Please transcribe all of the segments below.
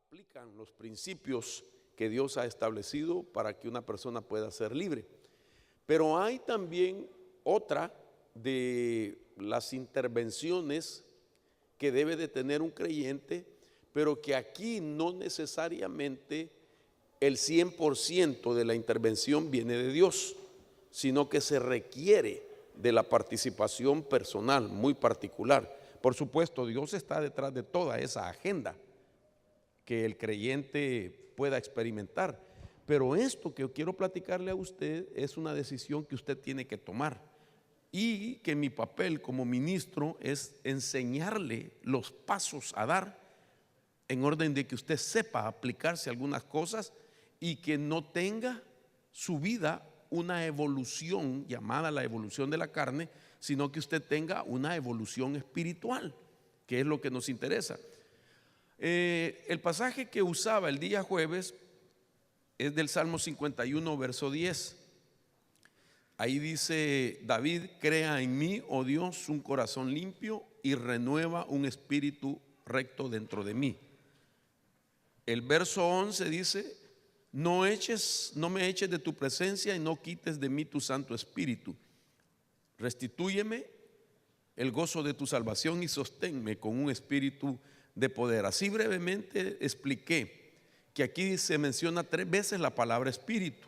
aplican los principios que Dios ha establecido para que una persona pueda ser libre. Pero hay también otra de las intervenciones que debe de tener un creyente, pero que aquí no necesariamente el 100% de la intervención viene de Dios, sino que se requiere de la participación personal muy particular. Por supuesto, Dios está detrás de toda esa agenda que el creyente pueda experimentar, pero esto que yo quiero platicarle a usted es una decisión que usted tiene que tomar, y que mi papel como ministro es enseñarle los pasos a dar en orden de que usted sepa aplicarse algunas cosas y que no tenga su vida una evolución llamada la evolución de la carne, sino que usted tenga una evolución espiritual, que es lo que nos interesa. El pasaje que usaba el día jueves es del Salmo 51, verso 10. Ahí dice David: crea en mí, oh Dios, un corazón limpio y renueva un espíritu recto dentro de mí. El verso 11 dice: no me eches de tu presencia y no quites de mí tu Santo Espíritu. Restitúyeme el gozo de tu salvación y sosténme con un espíritu de poder. Así brevemente expliqué que aquí se menciona 3 veces la palabra espíritu.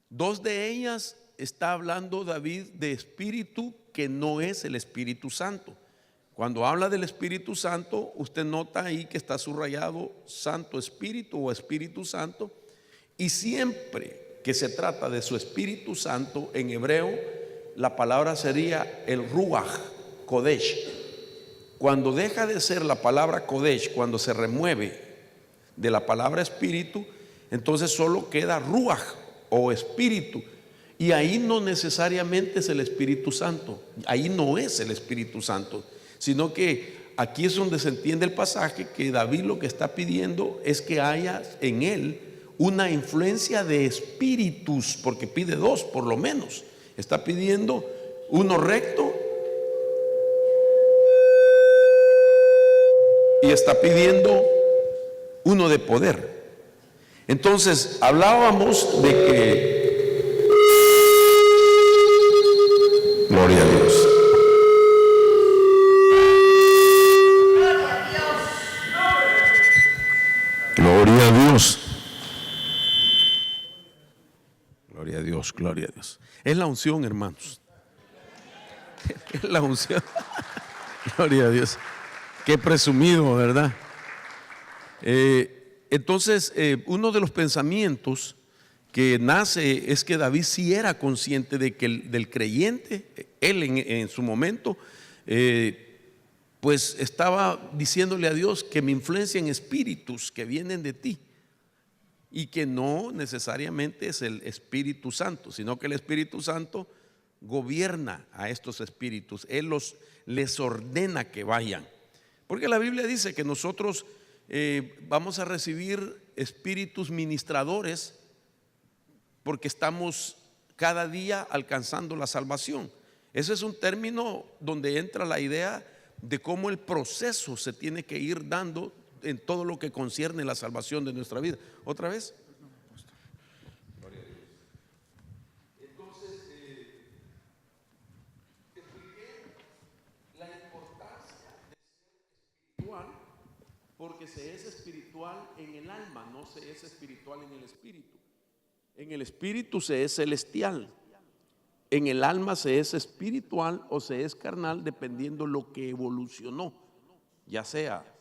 2 de ellas está hablando David de espíritu que no es el Espíritu Santo. Cuando habla del Espíritu Santo, usted nota ahí que está subrayado Santo Espíritu o Espíritu Santo, y siempre que se trata de su Espíritu Santo en hebreo, la palabra sería el Ruach Kodesh. Cuando deja de ser la palabra Kodesh, cuando se remueve de la palabra Espíritu, entonces solo queda Ruach o Espíritu. Y ahí no necesariamente es el Espíritu Santo, ahí no es el Espíritu Santo, sino que aquí es donde se entiende el pasaje que David lo que está pidiendo es que haya en él una influencia de espíritus, porque pide 2 por lo menos. Está pidiendo uno recto y está pidiendo uno de poder. Entonces hablábamos de que gloria a Dios. Gloria a Dios. Gloria a Dios, gloria a Dios. Es la unción, hermanos. Es la unción. Gloria a Dios. Qué presumido, ¿verdad? Entonces, uno de los pensamientos que nace es que David sí era consciente de que del creyente, él en su momento, pues estaba diciéndole a Dios que me influencian espíritus que vienen de ti, y que no necesariamente es el Espíritu Santo, sino que el Espíritu Santo gobierna a estos espíritus, Él les ordena que vayan, porque la Biblia dice que nosotros vamos a recibir espíritus ministradores porque estamos cada día alcanzando la salvación. Ese es un término donde entra la idea de cómo el proceso se tiene que ir dando en todo lo que concierne la salvación de nuestra vida. ¿Otra vez? Entonces, expliqué la importancia de ser espiritual, porque se es espiritual en el alma, no se es espiritual en el espíritu. En el espíritu se es celestial, en el alma se es espiritual o se es carnal, dependiendo lo que evolucionó, ya sea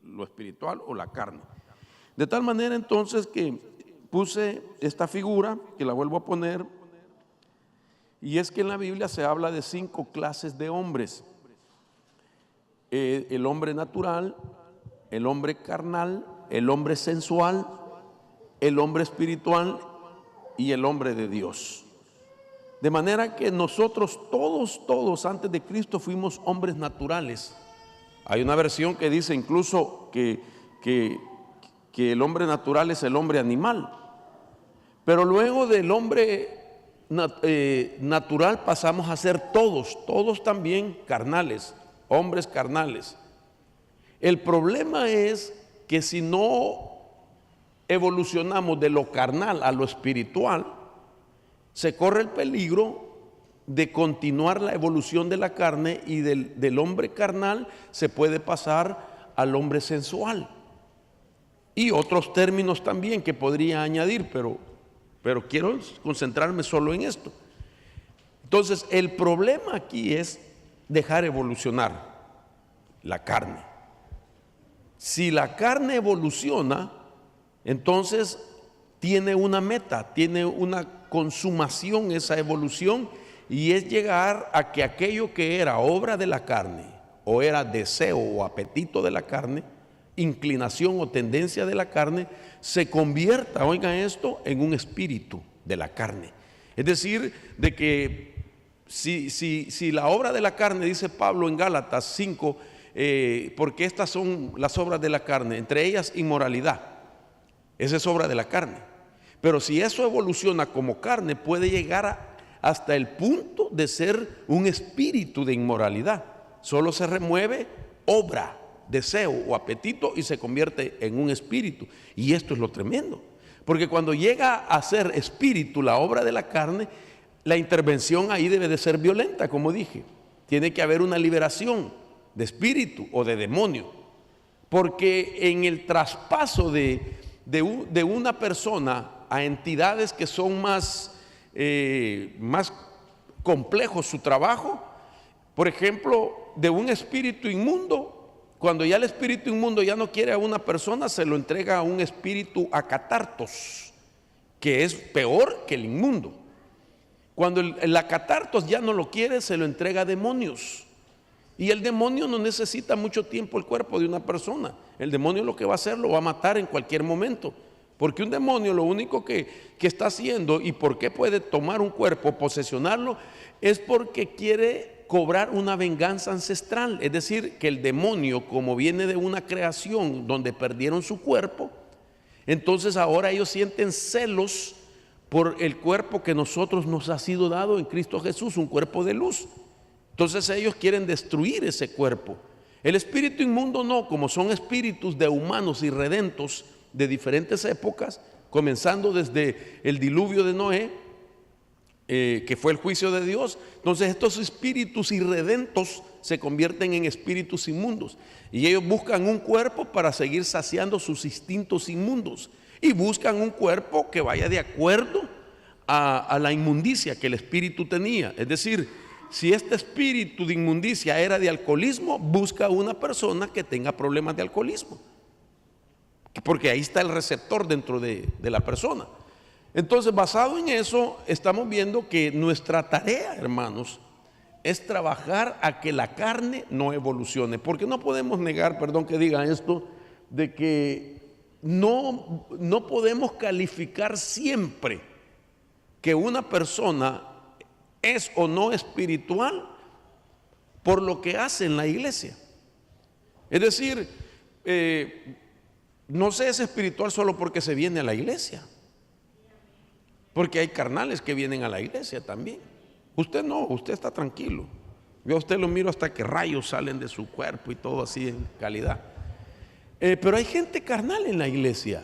lo espiritual o la carne. De tal manera entonces que puse esta figura, que la vuelvo a poner, y es que en la Biblia se habla de 5 clases de hombres: el hombre natural, el hombre carnal, el hombre sensual, el hombre espiritual y el hombre de Dios. De manera que nosotros todos antes de Cristo fuimos hombres naturales. Hay una versión que dice incluso que el hombre natural es el hombre animal. Pero luego del hombre natural pasamos a ser todos también carnales, hombres carnales. El problema es que si no evolucionamos de lo carnal a lo espiritual, se corre el peligro de continuar la evolución de la carne, y del hombre carnal se puede pasar al hombre sensual. Y otros términos también que podría añadir, pero quiero concentrarme solo en esto. Entonces, el problema aquí es dejar evolucionar la carne. Si la carne evoluciona, entonces tiene una meta, tiene una consumación esa evolución, y es llegar a que aquello que era obra de la carne, o era deseo o apetito de la carne, inclinación o tendencia de la carne, se convierta, oigan esto, en un espíritu de la carne. Es decir, de que si la obra de la carne, dice Pablo en Gálatas 5, porque estas son las obras de la carne, entre ellas inmoralidad, esa es obra de la carne. Pero si eso evoluciona como carne, puede llegar hasta el punto de ser un espíritu de inmoralidad. Solo se remueve obra, deseo o apetito y se convierte en un espíritu. Y esto es lo tremendo, porque cuando llega a ser espíritu la obra de la carne, la intervención ahí debe de ser violenta, como dije. Tiene que haber una liberación de espíritu o de demonio, porque en el traspaso de una persona a entidades que son más complejo su trabajo, por ejemplo, de un espíritu inmundo, cuando ya el espíritu inmundo ya no quiere a una persona, se lo entrega a un espíritu acatartos, que es peor que el inmundo. Cuando el acatartos ya no lo quiere, se lo entrega a demonios. Y el demonio no necesita mucho tiempo el cuerpo de una persona. El demonio lo que va a hacer, lo va a matar en cualquier momento. Porque un demonio lo único que está haciendo, y por qué puede tomar un cuerpo, posesionarlo, es porque quiere cobrar una venganza ancestral. Es decir, que el demonio, como viene de una creación donde perdieron su cuerpo, entonces ahora ellos sienten celos por el cuerpo que nosotros nos ha sido dado en Cristo Jesús, un cuerpo de luz. Entonces ellos quieren destruir ese cuerpo. El espíritu inmundo no, como son espíritus de humanos irredentos de diferentes épocas, comenzando desde el diluvio de Noé, que fue el juicio de Dios. Entonces estos espíritus irredentos se convierten en espíritus inmundos, y ellos buscan un cuerpo para seguir saciando sus instintos inmundos, y buscan un cuerpo que vaya de acuerdo a la inmundicia que el espíritu tenía. Es decir, si este espíritu de inmundicia era de alcoholismo, busca una persona que tenga problemas de alcoholismo, porque ahí está el receptor dentro de la persona. Entonces, basado en eso, estamos viendo que nuestra tarea, hermanos, es trabajar a que la carne no evolucione, porque no podemos negar, perdón que diga esto, de que no podemos calificar siempre que una persona es o no espiritual por lo que hace en la iglesia. Es decir, no se es espiritual solo porque se viene a la iglesia, porque hay carnales que vienen a la iglesia también. Usted no, usted está tranquilo. Yo a usted lo miro hasta que rayos salen de su cuerpo y todo así en calidad. Pero hay gente carnal en la iglesia,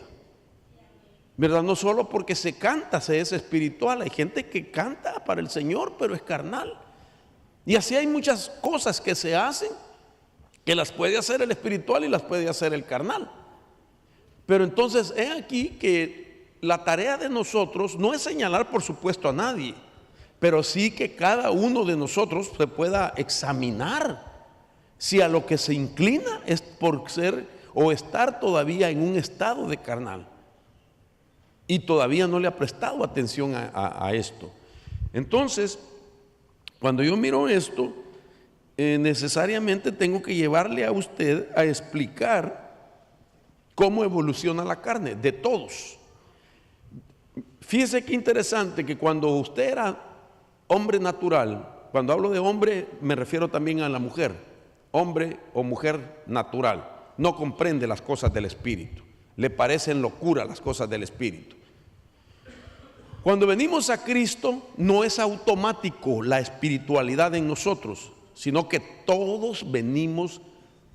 ¿verdad? No solo porque se canta se es espiritual. Hay gente que canta para el Señor pero es carnal. Y así hay muchas cosas que se hacen, que las puede hacer el espiritual y las puede hacer el carnal. Pero entonces es aquí que la tarea de nosotros no es señalar, por supuesto, a nadie, pero sí que cada uno de nosotros se pueda examinar si a lo que se inclina es por ser o estar todavía en un estado de carnal y todavía no le ha prestado atención a esto. Entonces, cuando yo miro esto, necesariamente tengo que llevarle a usted a explicar cómo evoluciona la carne de todos. Fíjese qué interesante que cuando usted era hombre natural, cuando hablo de hombre me refiero también a la mujer, hombre o mujer natural, no comprende las cosas del espíritu, le parecen locura las cosas del espíritu. Cuando venimos a Cristo no es automático la espiritualidad en nosotros, sino que todos venimos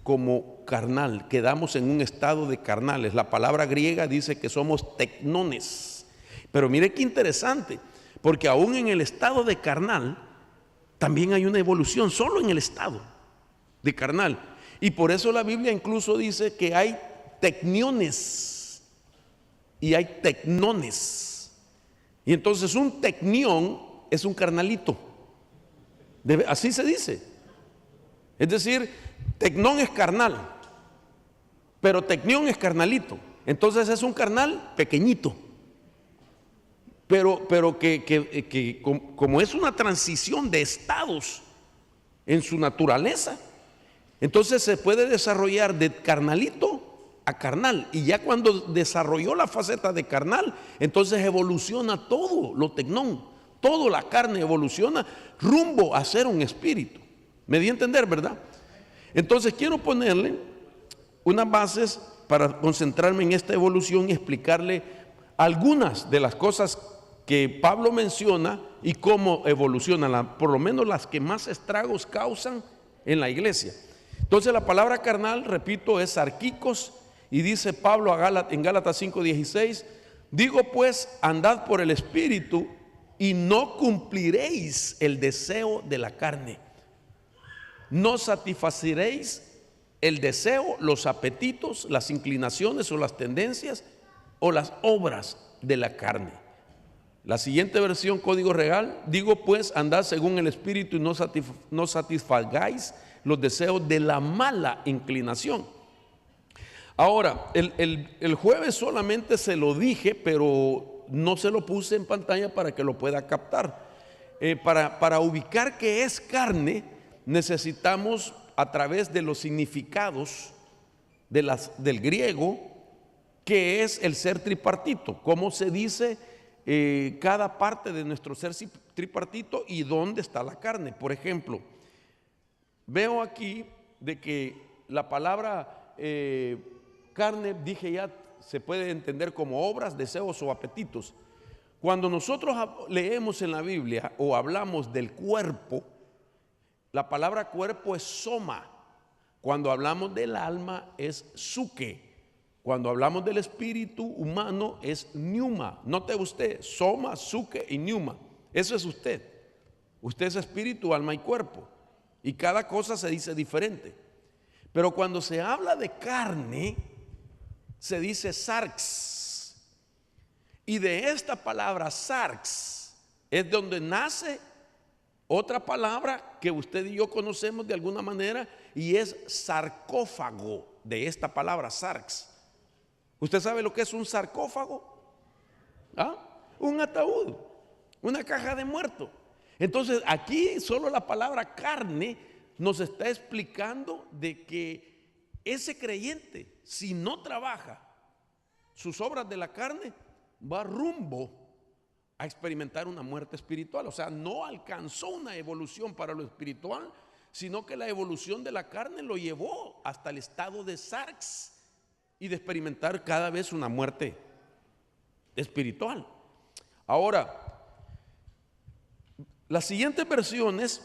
como carnal, quedamos en un estado de carnales. La palabra griega dice que somos tecnones. Pero mire qué interesante, porque aún en el estado de carnal también hay una evolución, solo en el estado de carnal. Y por eso la Biblia incluso dice que hay tecniones y hay tecnones. Y entonces un tecnión es un carnalito. Así se dice. Es decir, tecnón es carnal, pero tecnión es carnalito. Entonces es un carnal pequeñito. Pero que como es una transición de estados en su naturaleza, entonces se puede desarrollar de carnalito a carnal. Y ya cuando desarrolló la faceta de carnal, entonces evoluciona todo lo tecnón, toda la carne evoluciona rumbo a ser un espíritu. Me di a entender, ¿verdad? Entonces quiero ponerle unas bases para concentrarme en esta evolución y explicarle algunas de las cosas que Pablo menciona y cómo evolucionan, por lo menos las que más estragos causan en la iglesia. Entonces la palabra carnal, repito, es sarquicos, y dice Pablo en Gálatas 5:16, digo pues, andad por el Espíritu y no cumpliréis el deseo de la carne. No satisfaceréis el deseo, los apetitos, las inclinaciones o las tendencias o las obras de la carne. La siguiente versión, Código Real, digo pues, andad según el Espíritu y no satisfagáis los deseos de la mala inclinación. Ahora, el jueves solamente se lo dije, pero no se lo puse en pantalla para que lo pueda captar. Para ubicar qué es carne, necesitamos a través de los significados del griego, que es el ser tripartito, cómo se dice cada parte de nuestro ser tripartito y dónde está la carne. Por ejemplo, veo aquí de que la palabra carne, dije ya, se puede entender como obras, deseos o apetitos. Cuando nosotros leemos en la Biblia o hablamos del cuerpo, la palabra cuerpo es soma. Cuando hablamos del alma es psuque. Cuando hablamos del espíritu humano es pneuma. Note usted, soma, psuque y pneuma. Eso es usted. Usted es espíritu, alma y cuerpo. Y cada cosa se dice diferente. Pero cuando se habla de carne, se dice sarx. Y de esta palabra sarx es donde nace otra palabra que usted y yo conocemos de alguna manera, y es sarcófago, de esta palabra sarx. ¿Usted sabe lo que es un sarcófago? ¿Ah? Un ataúd, una caja de muerto. Entonces aquí solo la palabra carne nos está explicando de que ese creyente, si no trabaja sus obras de la carne, va rumbo a experimentar una muerte espiritual. O sea, no alcanzó una evolución para lo espiritual, sino que la evolución de la carne lo llevó hasta el estado de sarx y de experimentar cada vez una muerte espiritual. Ahora, las siguientes versiones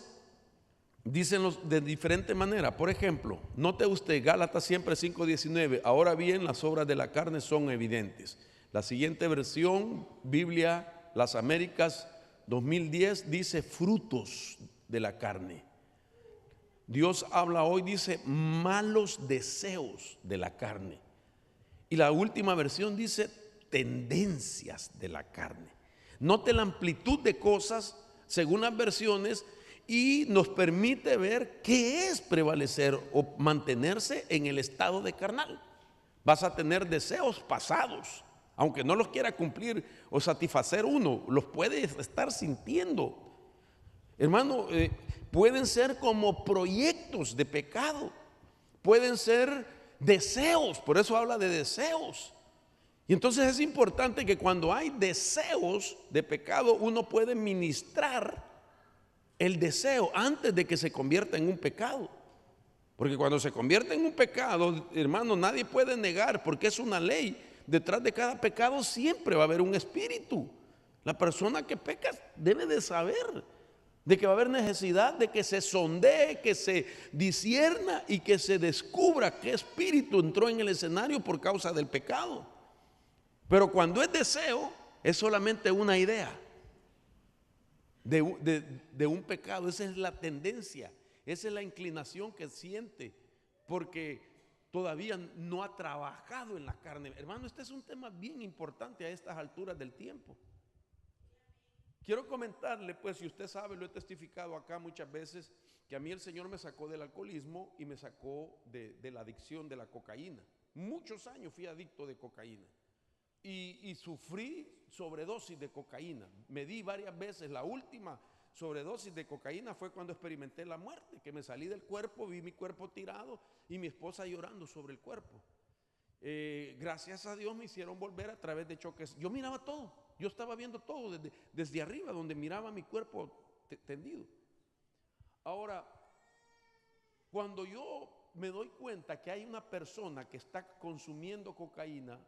dicen de diferente manera. Por ejemplo, note usted, Gálatas siempre 5:19, ahora bien las obras de la carne son evidentes. La siguiente versión, Biblia Las Américas 2010, dice frutos de la carne. Dios habla hoy, dice malos deseos de la carne. Y la última versión dice tendencias de la carne. Note la amplitud de cosas según las versiones y nos permite ver qué es prevalecer o mantenerse en el estado de carnal. Vas a tener deseos pasados, aunque no los quiera cumplir o satisfacer uno, los puede estar sintiendo. Hermano, pueden ser como proyectos de pecado, pueden ser deseos, por eso habla de deseos. Y entonces es importante que cuando hay deseos de pecado, uno puede ministrar el deseo antes de que se convierta en un pecado. Porque cuando se convierte en un pecado, hermano, nadie puede negar, porque es una ley. Detrás de cada pecado siempre va a haber un espíritu. La persona que peca debe de saber de que va a haber necesidad de que se sondee, que se discierna y que se descubra qué espíritu entró en el escenario por causa del pecado. Pero cuando es deseo, es solamente una idea de un pecado. Esa es la tendencia, esa es la inclinación que siente, porque todavía no ha trabajado en la carne. Hermano, este es un tema bien importante a estas alturas del tiempo. Quiero comentarle, pues, si usted sabe, lo he testificado acá muchas veces, que a mí el Señor me sacó del alcoholismo y me sacó de la adicción de la cocaína. Muchos años fui adicto de cocaína y sufrí sobredosis de cocaína. Me di varias veces. La última sobredosis de cocaína fue cuando experimenté la muerte, que me salí del cuerpo, vi mi cuerpo tirado y mi esposa llorando sobre el cuerpo. Gracias a Dios me hicieron volver a través de choques. Yo miraba todo, yo estaba viendo todo desde arriba, donde miraba mi cuerpo tendido. Ahora, cuando yo me doy cuenta que hay una persona que está consumiendo cocaína,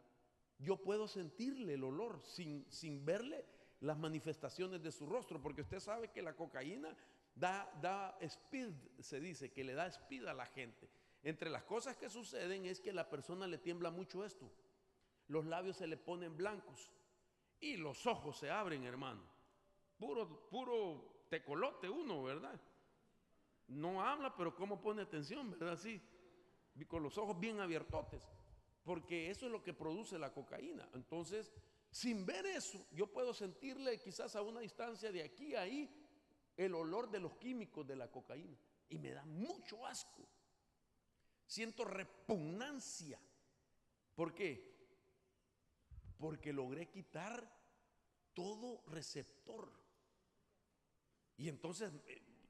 yo puedo sentirle el olor sin verle las manifestaciones de su rostro, porque usted sabe que la cocaína da speed, se dice que le da speed a la gente. Entre las cosas que suceden es que a la persona le tiembla mucho esto, los labios se le ponen blancos y los ojos se abren, hermano. Puro tecolote uno, ¿verdad? No habla, pero cómo pone atención, ¿verdad? Así, con los ojos bien abiertotes, porque eso es lo que produce la cocaína. Entonces, sin ver eso, yo puedo sentirle quizás a una distancia de aquí a ahí el olor de los químicos de la cocaína y me da mucho asco. Siento repugnancia. ¿Por qué? Porque logré quitar todo receptor. Y entonces,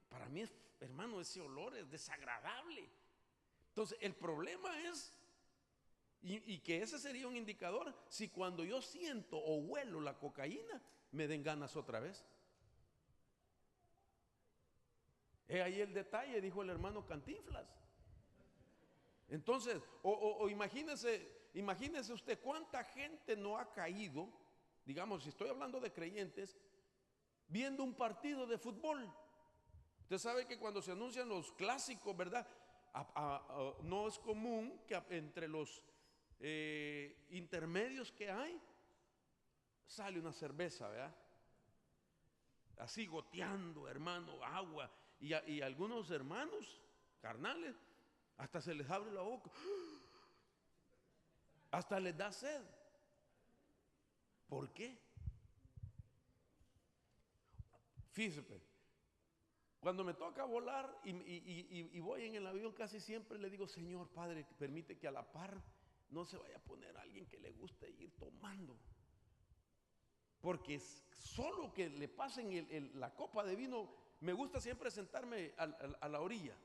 para mí, hermano, ese olor es desagradable. Entonces, el problema es, y que ese sería un indicador, si cuando yo siento o huelo la cocaína, me den ganas otra vez. Es ahí el detalle, dijo el hermano Cantinflas. Entonces, imagínese usted cuánta gente no ha caído, digamos, si estoy hablando de creyentes, viendo un partido de fútbol. Usted sabe que cuando se anuncian los clásicos, ¿verdad? No es común que entre los intermedios que hay sale una cerveza, ¿verdad? Así goteando, hermano, agua. Y algunos hermanos carnales hasta se les abre la boca, hasta les da sed. ¿Por qué? Fíjese, cuando me toca volar y voy en el avión, casi siempre le digo: Señor Padre, permite que a la par no se vaya a poner alguien que le guste ir tomando, porque solo que le pasen la copa de vino. Me gusta siempre sentarme a la orilla,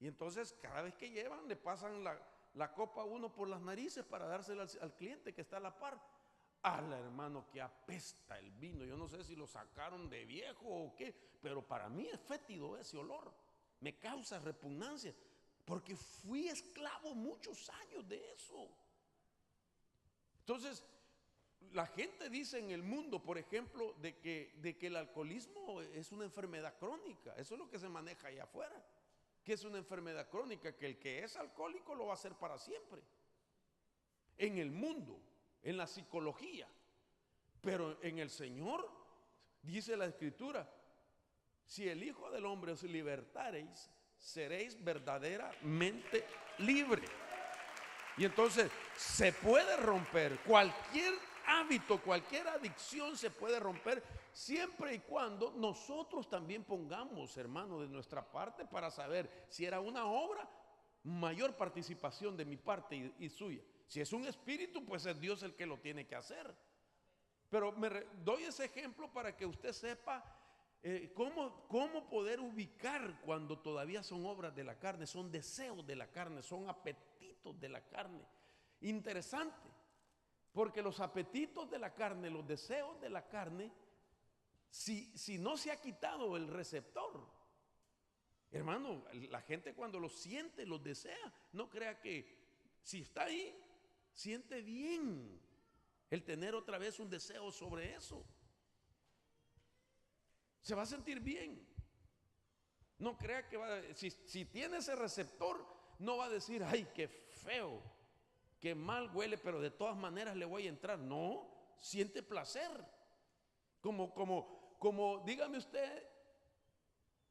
y entonces cada vez que llevan le pasan la copa a uno por las narices para dársela al cliente que está a la par. Ala, hermano, que apesta el vino. Yo no sé si lo sacaron de viejo o qué, pero para mí es fétido ese olor. Me causa repugnancia, porque fui esclavo muchos años de eso. Entonces, la gente dice en el mundo, por ejemplo, de que el alcoholismo es una enfermedad crónica. Eso es lo que se maneja allá afuera, que es una enfermedad crónica, que el que es alcohólico lo va a hacer para siempre. En el mundo, en la psicología. Pero en el Señor, dice la Escritura: si el Hijo del Hombre os libertareis, seréis verdaderamente libres. Y entonces se puede romper cualquier hábito, cualquier adicción se puede romper, siempre y cuando nosotros también pongamos, hermano, de nuestra parte, para saber si era una obra, mayor participación de mi parte y suya. Si es un espíritu, pues es Dios el que lo tiene que hacer. Pero doy ese ejemplo para que usted sepa cómo poder ubicar cuando todavía son obras de la carne, son deseos de la carne, son apetitos de la carne. Interesante, porque los apetitos de la carne, los deseos de la carne, si no se ha quitado el receptor, hermano, la gente cuando lo siente, los desea, no crea que si está ahí, siente bien el tener otra vez un deseo sobre eso. Se va a sentir bien. No crea que si tiene ese receptor, no va a decir, ay, qué feo, qué mal huele, pero de todas maneras le voy a entrar. No, siente placer. Como dígame usted,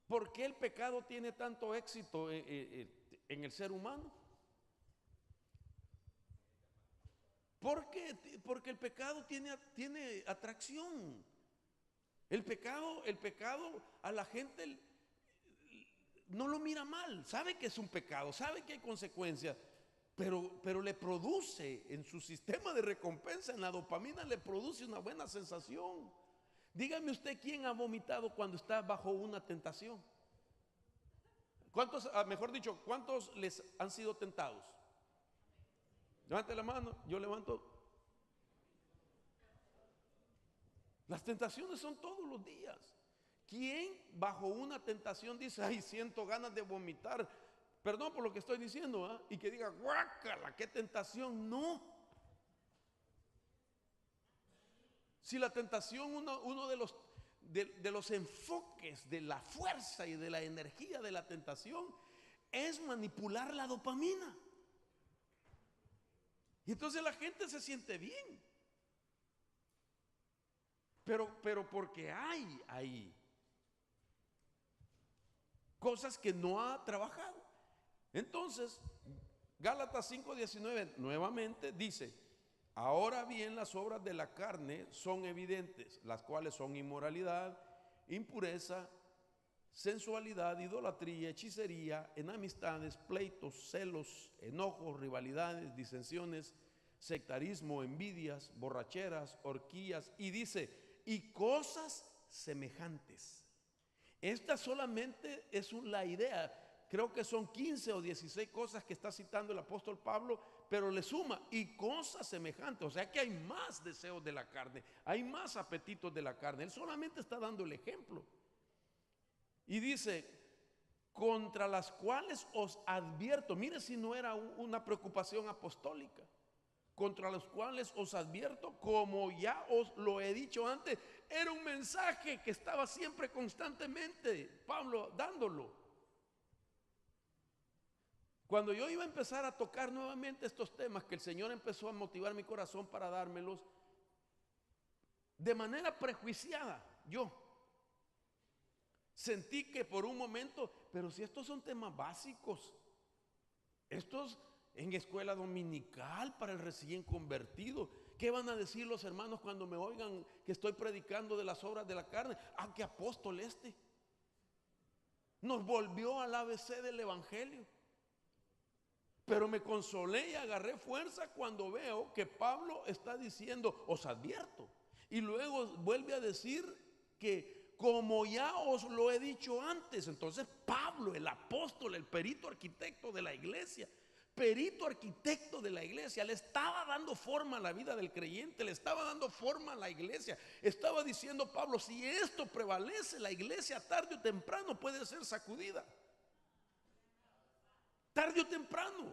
¿por qué el pecado tiene tanto éxito en el ser humano? Porque el pecado tiene atracción. El pecado a la gente no lo mira mal, sabe que es un pecado, sabe que hay consecuencias, pero le produce en su sistema de recompensa, en la dopamina, le produce una buena sensación. Dígame usted, ¿quién ha vomitado cuando está bajo una tentación? ¿Cuántos, mejor dicho, cuántos les han sido tentados? Levante la mano, yo levanto. Las tentaciones son todos los días. ¿Quién bajo una tentación dice, ay, siento ganas de vomitar? Perdón por lo que estoy diciendo, ¿eh? Y que diga, guácala, qué tentación. No. Si la tentación, uno de los enfoques de la fuerza y de la energía de la tentación es manipular la dopamina. Y entonces la gente se siente bien. Pero porque hay cosas que no ha trabajado. Entonces, Gálatas 5:19 nuevamente dice, ahora bien las obras de la carne son evidentes, las cuales son inmoralidad, impureza, sensualidad, idolatría, hechicería, enemistades, pleitos, celos, enojos, rivalidades, disensiones, sectarismo, envidias, borracheras, orgías, y dice, y cosas semejantes. Esta solamente es la idea. Creo que son 15 o 16 cosas que está citando el apóstol Pablo, pero le suma, y cosas semejantes. O sea que hay más deseos de la carne, hay más apetitos de la carne. Él solamente está dando el ejemplo. Y dice, contra las cuales os advierto. Mire si no era una preocupación apostólica. Contra los cuales os advierto, como ya os lo he dicho antes. Era un mensaje que estaba siempre constantemente Pablo dándolo. Cuando yo iba a empezar a tocar nuevamente estos temas, que el Señor empezó a motivar mi corazón para dármelos, de manera prejuiciada, yo sentí que por un momento, pero si estos son temas básicos, estos en escuela dominical para el recién convertido, ¿qué van a decir los hermanos cuando me oigan que estoy predicando de las obras de la carne? Ah, qué apóstol este. Nos volvió al ABC del evangelio. Pero me consolé y agarré fuerza cuando veo que Pablo está diciendo, os advierto. Y luego vuelve a decir que como ya os lo he dicho antes. Entonces Pablo, el apóstol, el perito arquitecto de la iglesia, le estaba dando forma a la vida del creyente, le estaba dando forma a la iglesia. Estaba diciendo Pablo, si esto prevalece, la iglesia tarde o temprano puede ser sacudida. Tarde o temprano.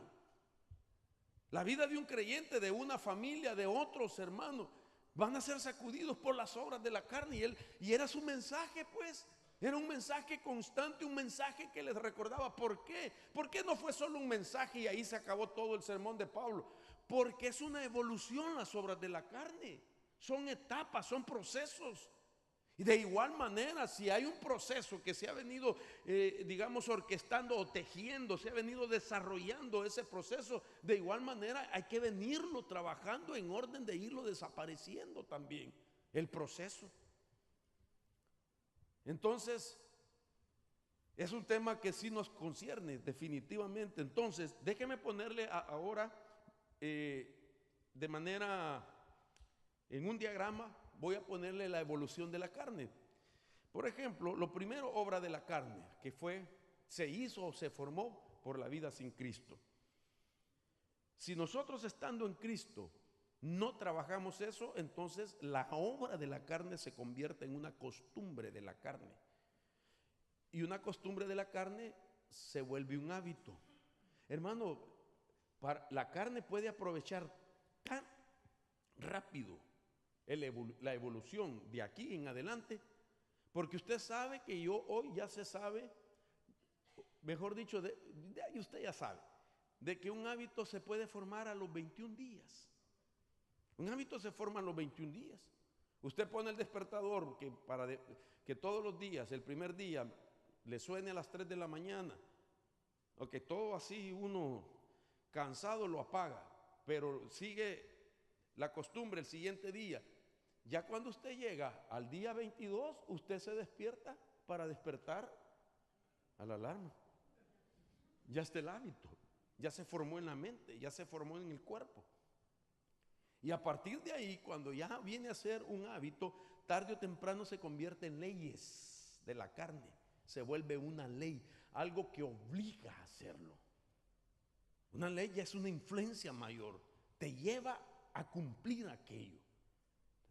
La vida de un creyente, de una familia, de otros hermanos, van a ser sacudidos por las obras de la carne. Y era su mensaje, pues. Era un mensaje constante, un mensaje que les recordaba. ¿Por qué? ¿Por qué no fue solo un mensaje y ahí se acabó todo el sermón de Pablo? Porque es una evolución las obras de la carne. Son etapas, son procesos. Y de igual manera, si hay un proceso que se ha venido, digamos, orquestando o tejiendo, se ha venido desarrollando ese proceso, de igual manera hay que venirlo trabajando en orden de irlo desapareciendo también, el proceso. Entonces, es un tema que sí nos concierne definitivamente. Entonces, déjeme ponerle ahora de manera, en un diagrama, voy a ponerle la evolución de la carne. Por ejemplo, lo primero, obra de la carne, que se hizo o se formó por la vida sin Cristo. Si nosotros estando en Cristo no trabajamos eso, entonces la obra de la carne se convierte en una costumbre de la carne. Y una costumbre de la carne se vuelve un hábito. Hermano, la carne puede aprovechar tan rápido la evolución de aquí en adelante, Porque usted sabe que yo hoy ya se sabe, mejor dicho, y usted ya sabe, de que un hábito se puede formar a los 21 días. Un hábito se forma a los 21 días. Usted pone el despertador que todos los días, el primer día, le suene a las 3 de la mañana, o que todo así uno cansado lo apaga, pero sigue la costumbre el siguiente día. Ya cuando usted llega al día 22, usted se despierta para despertar a la alarma. Ya está el hábito, ya se formó en la mente, ya se formó en el cuerpo. Y a partir de ahí, cuando ya viene a ser un hábito, tarde o temprano se convierte en leyes de la carne. Se vuelve una ley, algo que obliga a hacerlo. Una ley ya es una influencia mayor, te lleva a cumplir aquello.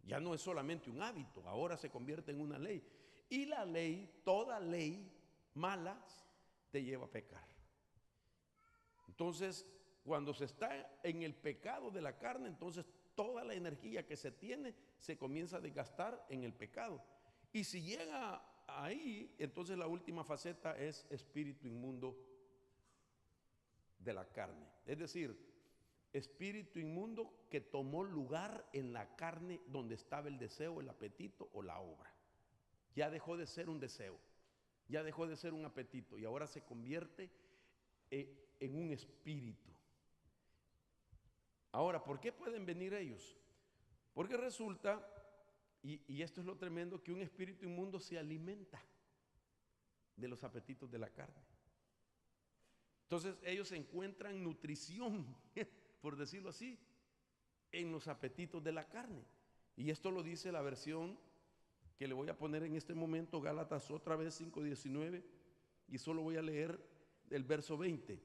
Ya no es solamente un hábito, ahora se convierte en una ley. Y la ley, toda ley mala, te lleva a pecar. Entonces, cuando se está en el pecado de la carne, entonces toda la energía que se tiene se comienza a desgastar en el pecado. Y si llega ahí, entonces la última faceta es espíritu inmundo de la carne. Es decir, espíritu inmundo que tomó lugar en la carne donde estaba el deseo, el apetito o la obra. Ya dejó de ser un deseo, ya dejó de ser un apetito y ahora se convierte en un espíritu. Ahora, ¿por qué pueden venir ellos? Porque resulta, y esto es lo tremendo, que un espíritu inmundo se alimenta de los apetitos de la carne. Entonces ellos encuentran nutrición, por decirlo así, en los apetitos de la carne. Y esto lo dice la versión que le voy a poner en este momento, Gálatas otra vez 5:19, y solo voy a leer el verso 20.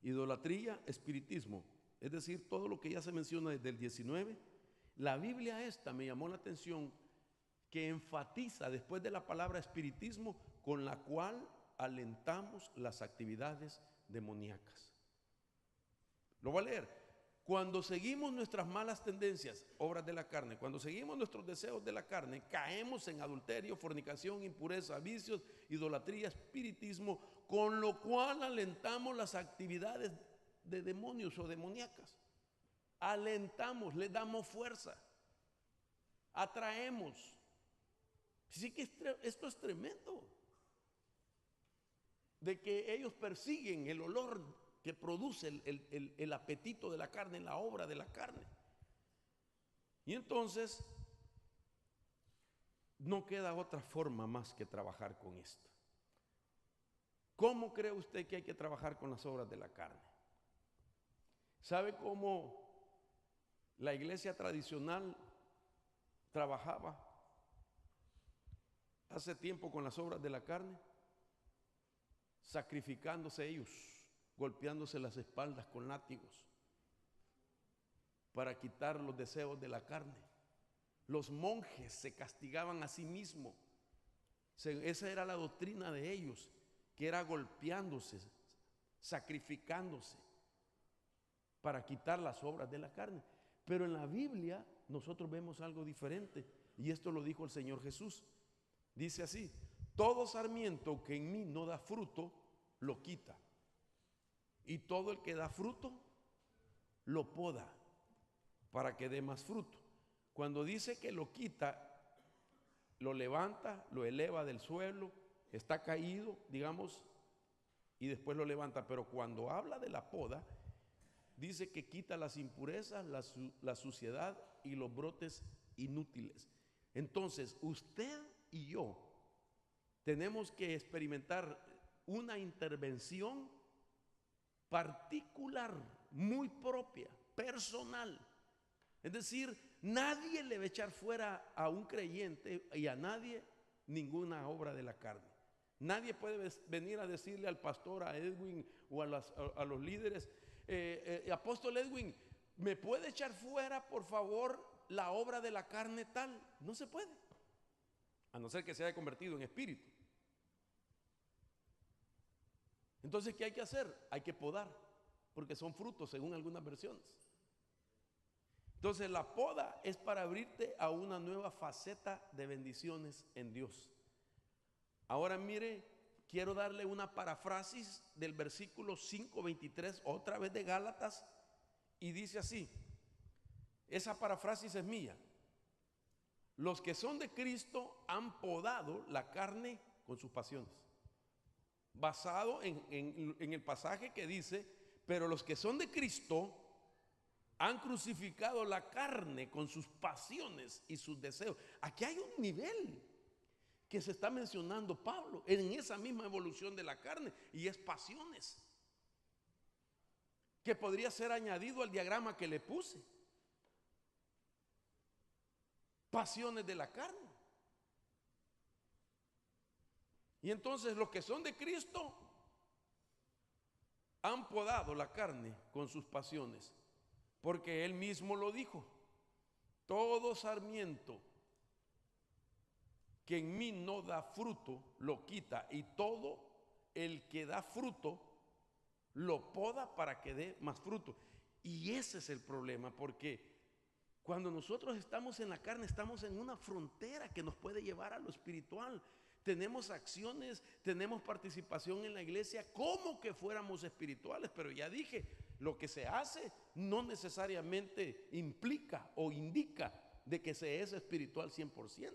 Idolatría, espiritismo, es decir, todo lo que ya se menciona desde el 19. La Biblia esta me llamó la atención que enfatiza después de la palabra espiritismo, con la cual alentamos las actividades demoníacas. Lo voy a leer. Cuando seguimos nuestras malas tendencias, obras de la carne, cuando seguimos nuestros deseos de la carne, caemos en adulterio, fornicación, impureza, vicios, idolatría, espiritismo, con lo cual alentamos las actividades de demonios o demoníacas. Alentamos, le damos fuerza, atraemos. Así que esto es tremendo, de que ellos persiguen el olor que produce el apetito de la carne, la obra de la carne. Y entonces no queda otra forma más que trabajar con esto. ¿Cómo cree usted que hay que trabajar con las obras de la carne? ¿Sabe cómo la iglesia tradicional trabajaba hace tiempo con las obras de la carne? Sacrificándose ellos, golpeándose las espaldas con látigos para quitar los deseos de la carne. Los monjes se castigaban a sí mismos. Esa era la doctrina de ellos, que era golpeándose, sacrificándose para quitar las obras de la carne. Pero en la Biblia nosotros vemos algo diferente, y esto lo dijo el Señor Jesús. Dice así: todo sarmiento que en mí no da fruto, lo quita, y todo el que da fruto, lo poda, para que dé más fruto. Cuando dice que lo quita, lo levanta, lo eleva del suelo, está caído, digamos, y después lo levanta. Pero cuando habla de la poda, dice que quita las impurezas, la suciedad y los brotes inútiles. Entonces, usted y yo tenemos que experimentar una intervención particular, muy propia, personal. Es decir, nadie le va a echar fuera a un creyente y a nadie ninguna obra de la carne. Nadie puede venir a decirle al pastor, a Edwin o a los líderes: apóstol Edwin, ¿me puede echar fuera, por favor, la obra de la carne tal? No se puede, a no ser que se haya convertido en espíritu. Entonces, ¿qué hay que hacer? Hay que podar, porque son frutos según algunas versiones. Entonces la poda es para abrirte a una nueva faceta de bendiciones en Dios. Ahora mire, quiero darle una parafrasis del versículo 5:23, otra vez de Gálatas, y dice así, esa parafrasis es mía: los que son de Cristo han podado la carne con sus pasiones. Basado en el pasaje que dice, pero los que son de Cristo han crucificado la carne con sus pasiones y sus deseos. Aquí hay un nivel que se está mencionando Pablo en esa misma evolución de la carne, y es pasiones, que podría ser añadido al diagrama que le puse. Pasiones de la carne. Y entonces los que son de Cristo han podado la carne con sus pasiones, porque Él mismo lo dijo: todo sarmiento que en mí no da fruto lo quita, y todo el que da fruto lo poda para que dé más fruto. Y ese es el problema, porque cuando nosotros estamos en la carne, estamos en una frontera que nos puede llevar a lo espiritual. Tenemos acciones, tenemos participación en la iglesia como que fuéramos espirituales, pero ya dije, lo que se hace no necesariamente implica o indica de que se es espiritual 100%.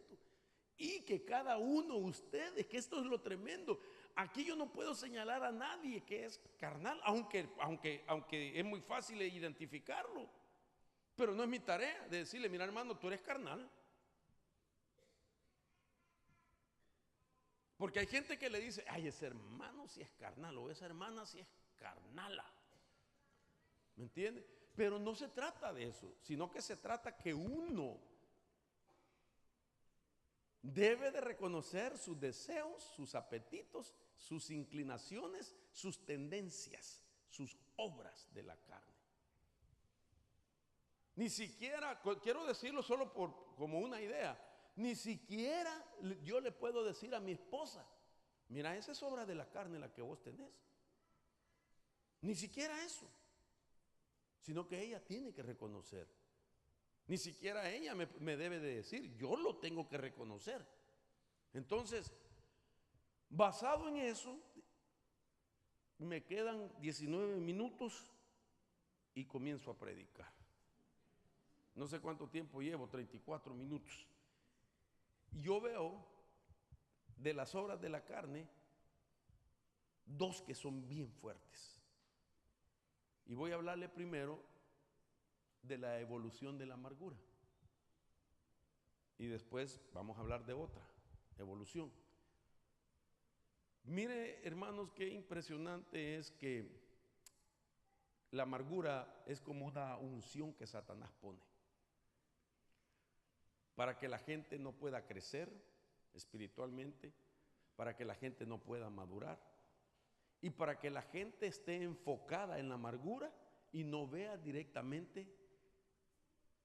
Y que cada uno, ustedes, que esto es lo tremendo, aquí yo no puedo señalar a nadie que es carnal, aunque es muy fácil identificarlo, pero no es mi tarea de decirle: mira, hermano, tú eres carnal. Porque hay gente que le dice: ay, ese hermano sí es carnal, o esa hermana sí es carnala. ¿Me entiende? Pero no se trata de eso, sino que se trata que uno debe de reconocer sus deseos, sus apetitos, sus inclinaciones, sus tendencias, sus obras de la carne. Ni siquiera, quiero decirlo solo como una idea, ni siquiera yo le puedo decir a mi esposa: mira, esa es obra de la carne la que vos tenés. Ni siquiera eso, sino que ella tiene que reconocer. Ni siquiera ella me debe de decir, yo lo tengo que reconocer. Entonces, basado en eso, me quedan 19 minutos y comienzo a predicar. No sé cuánto tiempo llevo, 34 minutos. Y yo veo de las obras de la carne dos que son bien fuertes. Y voy a hablarle primero de la evolución de la amargura. Y después vamos a hablar de otra evolución. Mire, hermanos, qué impresionante es que la amargura es como una unción que Satanás pone para que la gente no pueda crecer espiritualmente, para que la gente no pueda madurar y para que la gente esté enfocada en la amargura y no vea directamente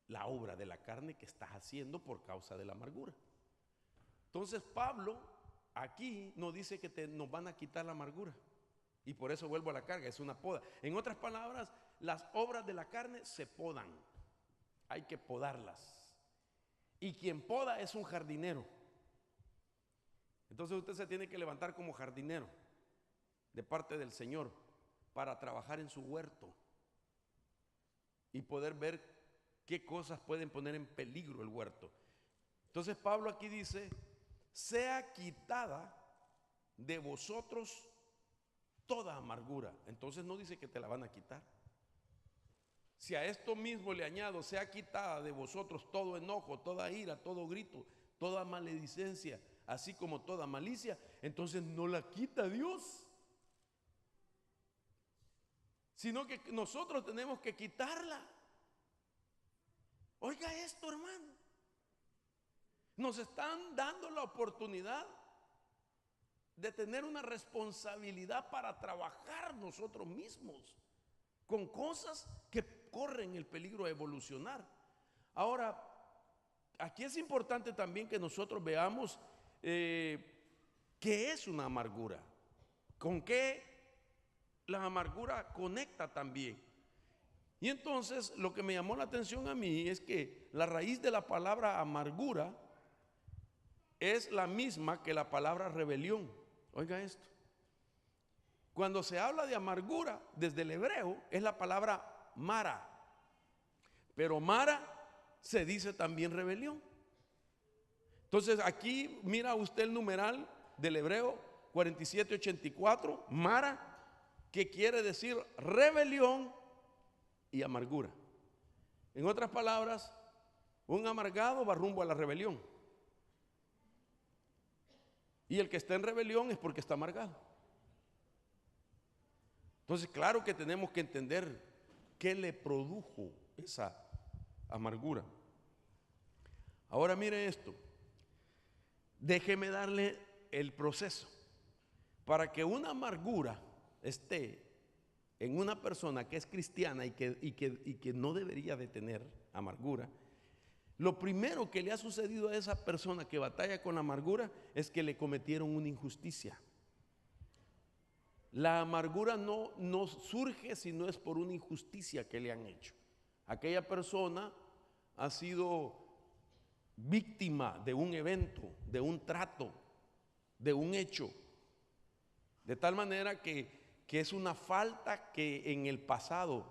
la obra de la carne que estás haciendo por causa de la amargura. Entonces Pablo aquí nos dice que nos van a quitar la amargura, y por eso vuelvo a la carga, es una poda. En otras palabras, las obras de la carne se podan, hay que podarlas. Y quien poda es un jardinero. Entonces usted se tiene que levantar como jardinero de parte del Señor para trabajar en su huerto y poder ver qué cosas pueden poner en peligro el huerto. Entonces Pablo aquí dice: sea quitada de vosotros toda amargura. Entonces no dice que te la van a quitar. Si a esto mismo le añado: sea quitada de vosotros todo enojo, toda ira, todo grito, toda maledicencia, así como toda malicia, entonces no la quita Dios, sino que nosotros tenemos que quitarla. Oiga esto, hermano, nos están dando la oportunidad de tener una responsabilidad para trabajar nosotros mismos con cosas que corren el peligro de evolucionar. Ahora, aquí es importante también que nosotros veamos qué es una amargura, con qué la amargura conecta también. Y entonces lo que me llamó la atención a mí es que la raíz de la palabra amargura es la misma que la palabra rebelión. Oiga esto. Cuando se habla de amargura desde el hebreo es la palabra mara. Pero mara se dice también rebelión. Entonces aquí mira usted el numeral del hebreo 4784, mara, que quiere decir rebelión y amargura. En otras palabras, un amargado va rumbo a la rebelión. Y el que está en rebelión es porque está amargado. Entonces, claro que tenemos que entender qué le produjo esa amargura. Ahora mire esto. Déjeme darle el proceso. Para que una amargura esté en una persona que es cristiana y que no debería de tener amargura, lo primero que le ha sucedido a esa persona que batalla con la amargura es que le cometieron una injusticia. La amargura no surge si no es por una injusticia que le han hecho. Aquella persona ha sido víctima de un evento, de un trato, de un hecho, de tal manera que es una falta que en el pasado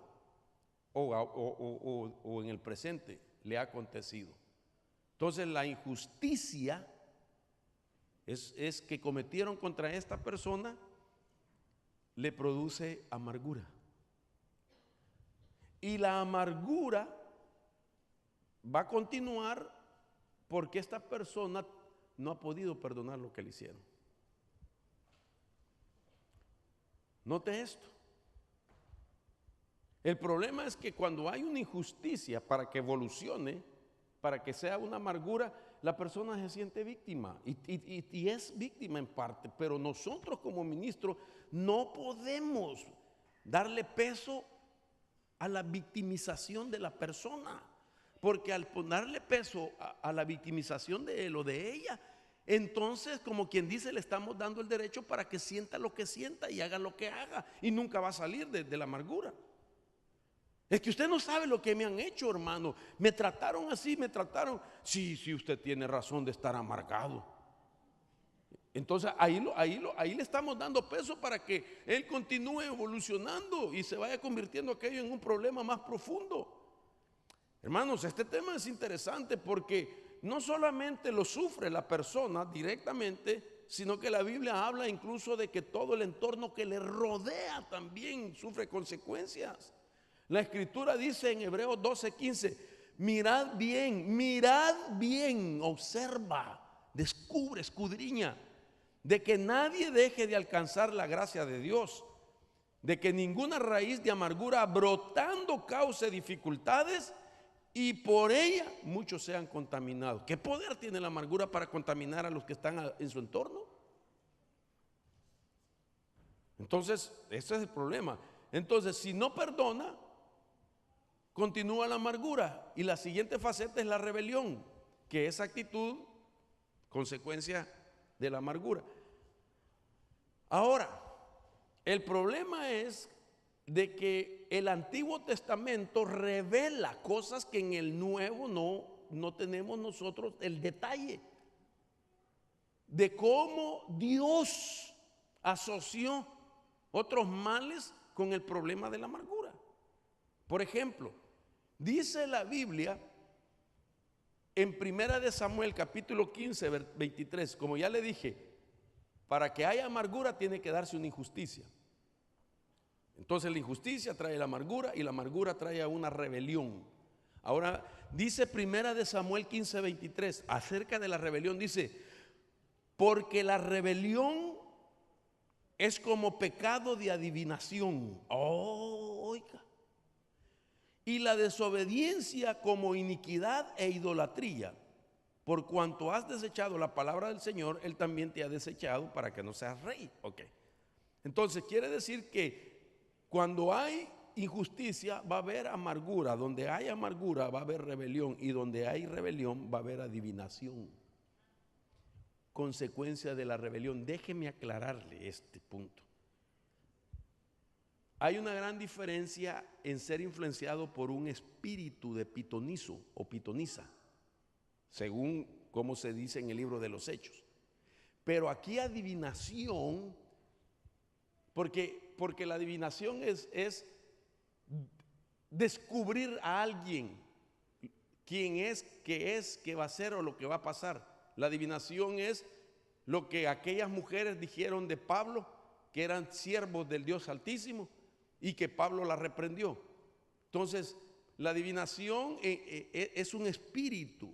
o en el presente le ha acontecido. Entonces la injusticia es que cometieron contra esta persona, le produce amargura. Y la amargura va a continuar porque esta persona no ha podido perdonar lo que le hicieron. Note esto. El problema es que cuando hay una injusticia, para que evolucione, para que sea una amargura, la persona se siente víctima y es víctima en parte, pero nosotros como ministros no podemos darle peso a la victimización de la persona, porque al ponerle peso a la victimización de él o de ella, entonces, como quien dice, le estamos dando el derecho para que sienta lo que sienta y haga lo que haga y nunca va a salir de la amargura. Es que usted no sabe lo que me han hecho, hermano. Me trataron así, me trataron. Sí, usted tiene razón de estar amargado. Entonces ahí le estamos dando peso para que él continúe evolucionando y se vaya convirtiendo aquello en un problema más profundo. Hermanos, este tema es interesante porque no solamente lo sufre la persona directamente, sino que la Biblia habla incluso de que todo el entorno que le rodea también sufre consecuencias. La Escritura dice en Hebreos 12:15, mirad bien, observa, descubre, escudriña, de que nadie deje de alcanzar la gracia de Dios, de que ninguna raíz de amargura brotando cause dificultades y por ella muchos sean contaminados. ¿Qué poder tiene la amargura para contaminar a los que están en su entorno? Entonces, ese es el problema. Entonces, si no perdona, continúa la amargura y la siguiente faceta es la rebelión, que es actitud, consecuencia de la amargura. Ahora, el problema es de que el Antiguo Testamento revela cosas que en el Nuevo no tenemos nosotros el detalle de cómo Dios asoció otros males con el problema de la amargura. Por ejemplo, dice la Biblia en 1 de Samuel capítulo 15, 23, como ya le dije, para que haya amargura tiene que darse una injusticia. Entonces la injusticia trae la amargura y la amargura trae a una rebelión. Ahora dice 1 de Samuel 15, 23, acerca de la rebelión, dice, porque la rebelión es como pecado de adivinación. Oiga. Y la desobediencia como iniquidad e idolatría. Por cuanto has desechado la palabra del Señor, Él también te ha desechado para que no seas rey. Ok. Entonces quiere decir que cuando hay injusticia va a haber amargura. Donde hay amargura va a haber rebelión. Y donde hay rebelión va a haber adivinación. Consecuencia de la rebelión. Déjeme aclararle este punto. Hay una gran diferencia en ser influenciado por un espíritu de pitonizo o pitonisa, según como se dice en el libro de los Hechos. Pero aquí adivinación, porque la adivinación es descubrir a alguien, quién es, qué va a ser o lo que va a pasar. La adivinación es lo que aquellas mujeres dijeron de Pablo, que eran siervos del Dios Altísimo, y que Pablo la reprendió. Entonces, la adivinación es un espíritu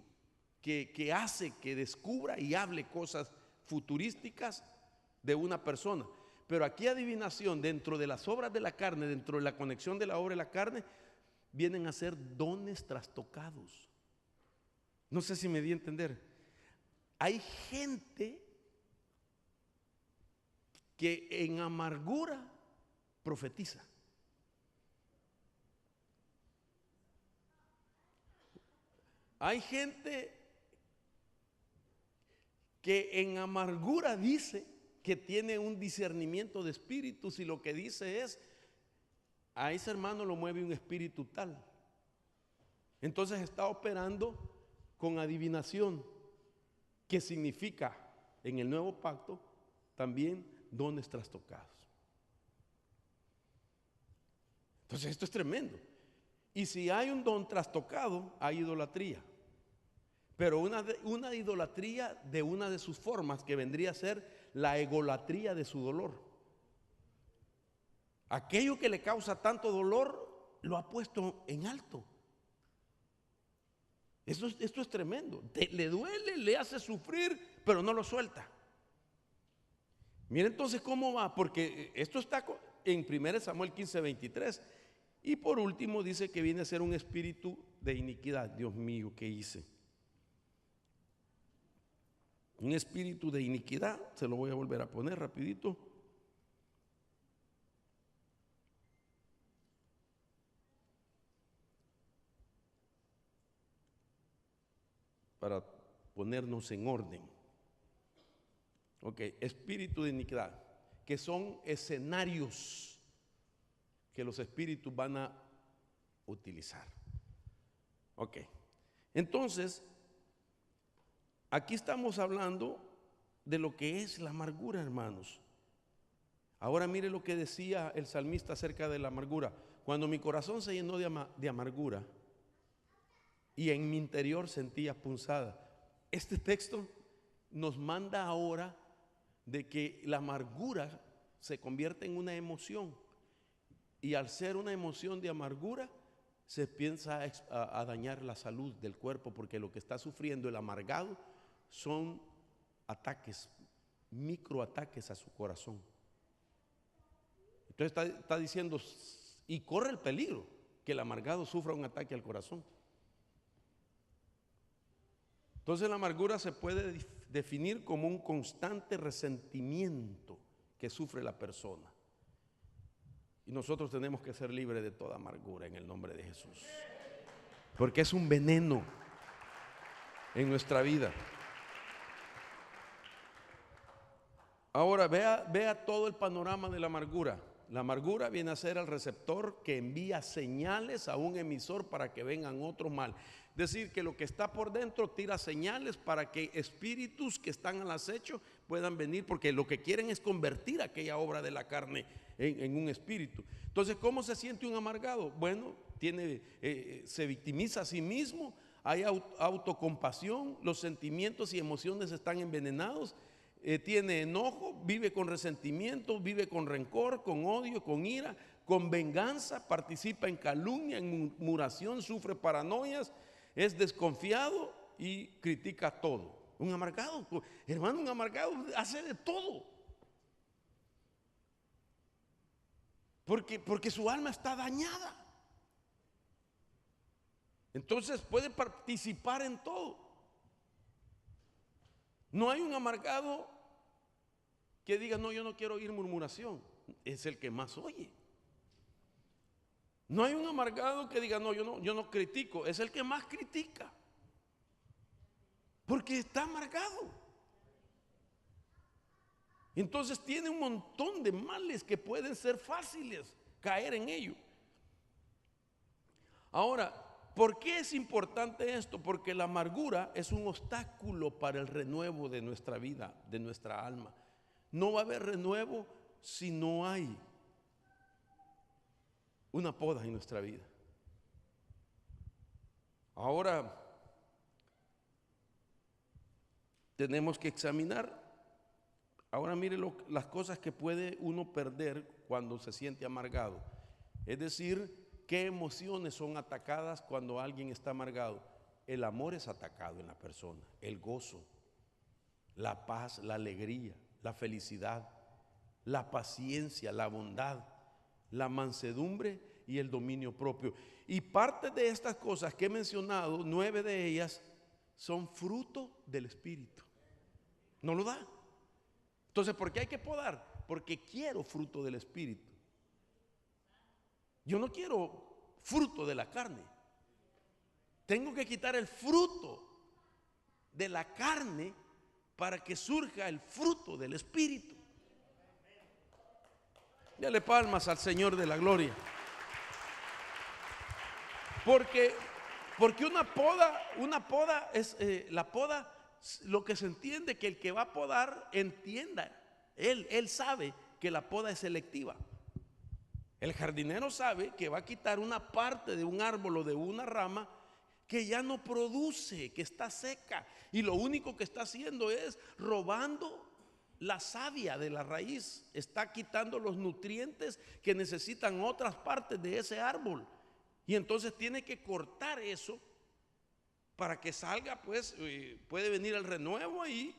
que hace que descubra y hable cosas futurísticas de una persona. Pero aquí adivinación, dentro de las obras de la carne, dentro de la conexión de la obra de la carne, vienen a ser dones trastocados. No sé si me di a entender. Hay gente que en amargura profetiza. Hay gente que en amargura dice que tiene un discernimiento de espíritus y lo que dice es: a ese hermano lo mueve un espíritu tal. Entonces está operando con adivinación, que significa en el nuevo pacto también dones trastocados. Entonces esto es tremendo. Y si hay un don trastocado, hay idolatría. Pero una idolatría de una de sus formas, que vendría a ser la egolatría de su dolor. Aquello que le causa tanto dolor lo ha puesto en alto. Esto es tremendo. Le duele, le hace sufrir, pero no lo suelta. Miren entonces cómo va, porque esto está en 1 Samuel 15:23. Y por último dice que viene a ser un espíritu de iniquidad. Dios mío, ¿qué hice? Un espíritu de iniquidad, se lo voy a volver a poner rapidito. Para ponernos en orden. Ok, espíritu de iniquidad, que son escenarios que los espíritus van a utilizar. Ok, entonces, aquí estamos hablando de lo que es la amargura, hermanos. Ahora mire lo que decía el salmista acerca de la amargura. Cuando mi corazón se llenó de amargura y en mi interior sentía punzada. Este texto nos manda ahora de que la amargura se convierte en una emoción, y al ser una emoción de amargura se piensa a dañar la salud del cuerpo, porque lo que está sufriendo el amargado son ataques, microataques a su corazón. Entonces está diciendo, y corre el peligro que el amargado sufra un ataque al corazón. Entonces la amargura se puede definir como un constante resentimiento que sufre la persona. Y nosotros tenemos que ser libres de toda amargura en el nombre de Jesús. Porque es un veneno en nuestra vida. Ahora vea todo el panorama de la amargura. La amargura viene a ser el receptor que envía señales a un emisor para que vengan otros mal. Es decir, que lo que está por dentro tira señales para que espíritus que están al acecho puedan venir, porque lo que quieren es convertir aquella obra de la carne en un espíritu. Entonces, ¿cómo se siente un amargado? Bueno, se victimiza a sí mismo, hay autocompasión, los sentimientos y emociones están envenenados. Tiene enojo, vive con resentimiento, vive con rencor, con odio, con ira, con venganza, participa en calumnia, en murmuración, sufre paranoias, es desconfiado y critica todo. Un amargado, hermano, un amargado hace de todo. Porque su alma está dañada. Entonces puede participar en todo. No hay un amargado que diga, no, yo no quiero oír murmuración. Es el que más oye. No hay un amargado que diga, no, yo no critico. Es el que más critica. Porque está amargado. Entonces tiene un montón de males que pueden ser fáciles caer en ello. Ahora, ¿por qué es importante esto? Porque la amargura es un obstáculo para el renuevo de nuestra vida, de nuestra alma. No va a haber renuevo si no hay una poda en nuestra vida. Ahora, tenemos que examinar. Ahora mire las cosas que puede uno perder cuando se siente amargado. Es decir, ¿qué emociones son atacadas cuando alguien está amargado? El amor es atacado en la persona, el gozo, la paz, la alegría, la felicidad, la paciencia, la bondad, la mansedumbre y el dominio propio. Y parte de estas cosas que he mencionado, 9 de ellas, son fruto del Espíritu. No lo da. Entonces, ¿por qué hay que podar? Porque quiero fruto del Espíritu. Yo no quiero fruto de la carne. Tengo que quitar el fruto de la carne para que surja el fruto del Espíritu. Dale palmas al Señor de la gloria. Porque una poda es la poda, lo que se entiende que el que va a podar entienda, él sabe que la poda es selectiva. El jardinero sabe que va a quitar una parte de un árbol o de una rama que ya no produce, que está seca, y lo único que está haciendo es robando la savia de la raíz, está quitando los nutrientes que necesitan otras partes de ese árbol, y entonces tiene que cortar eso para que salga, pues puede venir el renuevo ahí,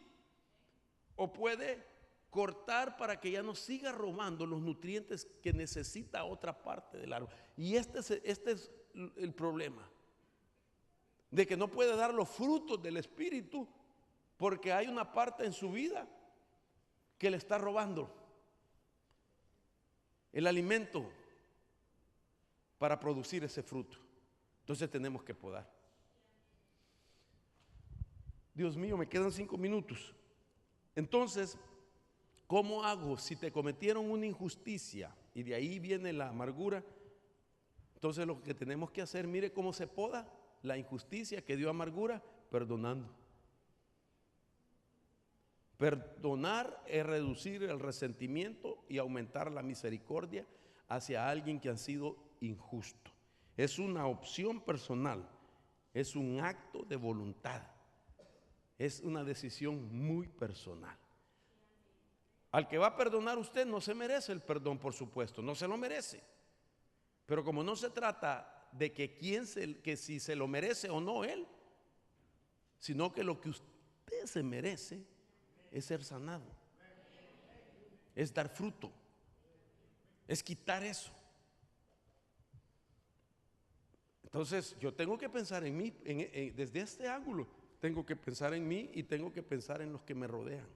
o puede cortar para que ya no siga robando los nutrientes que necesita otra parte del árbol. Y este es el problema, de que no puede dar los frutos del Espíritu porque hay una parte en su vida que le está robando el alimento para producir ese fruto. Entonces tenemos que podar. Dios mío, me quedan 5 minutos. Entonces, ¿cómo hago si te cometieron una injusticia y de ahí viene la amargura? Entonces lo que tenemos que hacer, mire cómo se poda la injusticia que dio amargura, perdonando. Perdonar es reducir el resentimiento y aumentar la misericordia hacia alguien que ha sido injusto. Es una opción personal, es un acto de voluntad, es una decisión muy personal. Al que va a perdonar usted no se merece el perdón, por supuesto, no se lo merece. Pero como no se trata de que si se lo merece o no él, sino que lo que usted se merece es ser sanado, es dar fruto, es quitar eso. Entonces yo tengo que pensar en mí, desde este ángulo, tengo que pensar en mí y tengo que pensar en los que me rodean.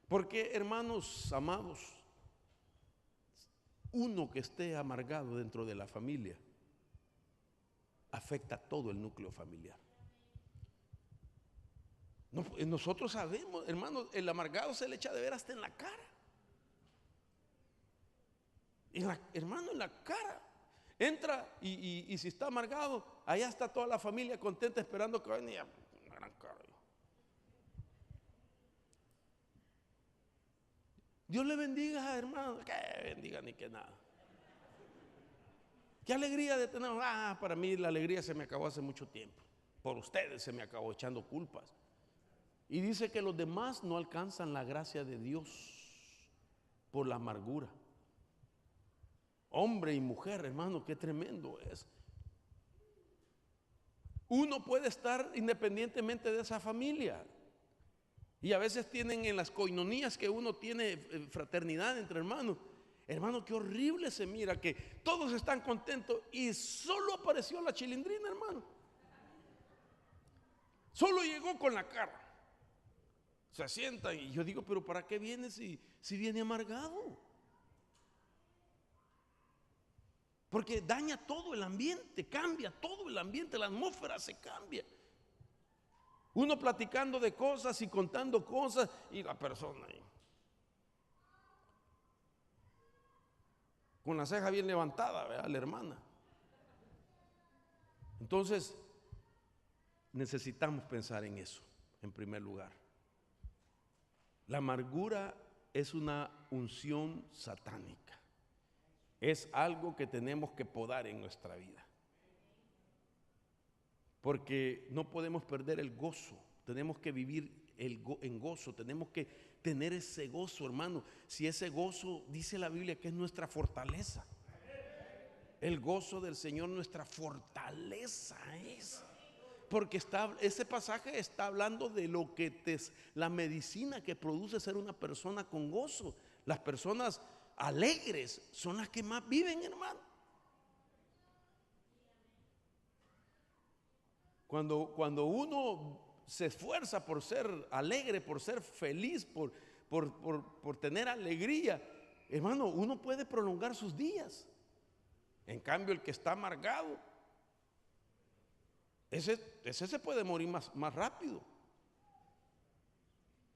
Porque, hermanos amados, uno que esté amargado dentro de la familia afecta a todo el núcleo familiar. Nosotros sabemos, hermanos, el amargado se le echa de ver hasta en la cara. Hermano, en la cara. Entra y si está amargado, allá está toda la familia contenta esperando que venga una gran cara. Dios le bendiga, hermano. Que bendiga ni que nada. Qué alegría de tener. Para mí la alegría se me acabó hace mucho tiempo. Por ustedes se me acabó echando culpas. Y dice que los demás no alcanzan la gracia de Dios por la amargura. Hombre y mujer, hermano, qué tremendo es. Uno puede estar independientemente de esa familia. Y a veces tienen en las coinonías que uno tiene fraternidad entre hermanos. Hermano, qué horrible se mira que todos están contentos y solo apareció la chilindrina, hermano. Solo llegó con la cara. Se sientan y yo digo, pero ¿para qué viene si viene amargado? Porque daña todo el ambiente, cambia todo el ambiente, la atmósfera se cambia. Uno platicando de cosas y contando cosas y la persona ahí. con la ceja bien levantada, ¿verdad? La hermana. Entonces, necesitamos pensar en eso, en primer lugar. La amargura es una unción satánica. Es algo que tenemos que podar en nuestra vida. Porque no podemos perder el gozo. Tenemos que vivir en gozo. Tenemos que tener ese gozo, hermano. Si ese gozo, dice la Biblia, que es nuestra fortaleza. El gozo del Señor, nuestra fortaleza es. Porque ese pasaje está hablando de lo que la medicina que produce ser una persona con gozo. Las personas alegres son las que más viven, hermano. Cuando uno se esfuerza por ser alegre, por ser feliz, por tener alegría, hermano, uno puede prolongar sus días. En cambio, el que está amargado, ese se puede morir más rápido,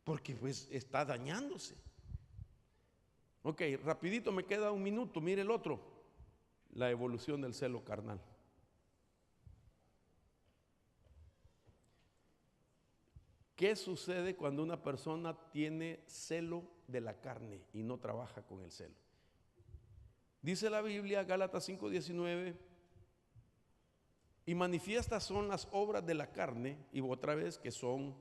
porque pues está dañándose. Ok, rapidito, me queda un minuto. Mire el otro, la evolución del celo carnal. ¿Qué sucede cuando una persona tiene celo de la carne y no trabaja con el celo? Dice la Biblia, Gálatas 5:19, y manifiestas son las obras de la carne, y otra vez que son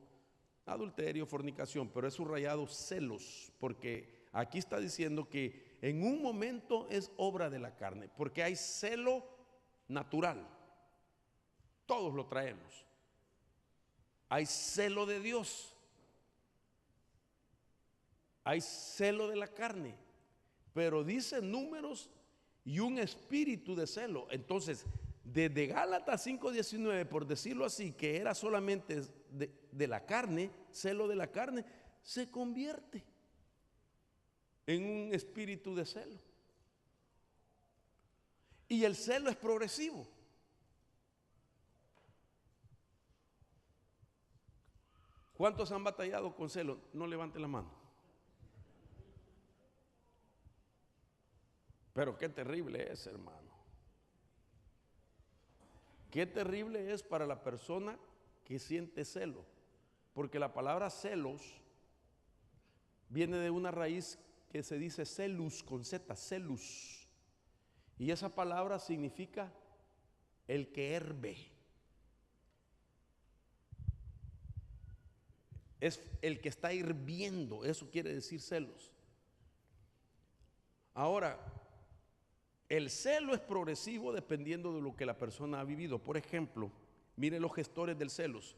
adulterio, fornicación, pero es subrayado celos, porque aquí está diciendo que en un momento es obra de la carne, porque hay celo natural, todos lo traemos. Hay celo de Dios, hay celo de la carne, pero dice Números y un espíritu de celo. Entonces, desde Gálatas 5:19, por decirlo así, que era solamente de la carne, celo de la carne, se convierte en un espíritu de celo. Y el celo es progresivo. ¿Cuántos han batallado con celo? No levante la mano. Pero qué terrible es, hermano. Qué terrible es para la persona que siente celo. Porque la palabra celos viene de una raíz que se dice celus, con Z, celus. Y esa palabra significa el que herve. Es el que está hirviendo, eso quiere decir celos. Ahora, el celo es progresivo dependiendo de lo que la persona ha vivido. Por ejemplo, mire los gestores del celos.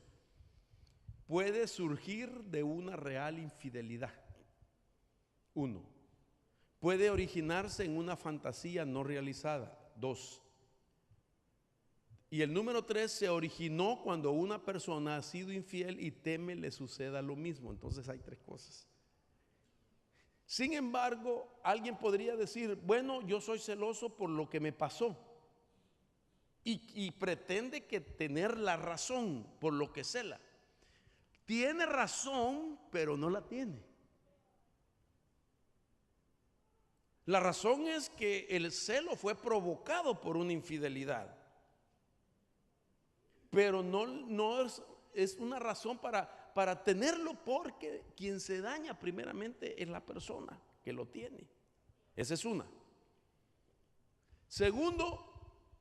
Puede surgir de una real infidelidad. 1. Puede originarse en una fantasía no realizada. 2. Y el número 3 se originó cuando una persona ha sido infiel y teme le suceda lo mismo. Entonces hay 3 cosas. Sin embargo, alguien podría decir, bueno, yo soy celoso por lo que me pasó. Y pretende que tener la razón por lo que cela. Tiene razón, pero no la tiene. La razón es que el celo fue provocado por una infidelidad. Pero no es una razón para tenerlo, porque quien se daña primeramente es la persona que lo tiene. Esa es una. Segundo,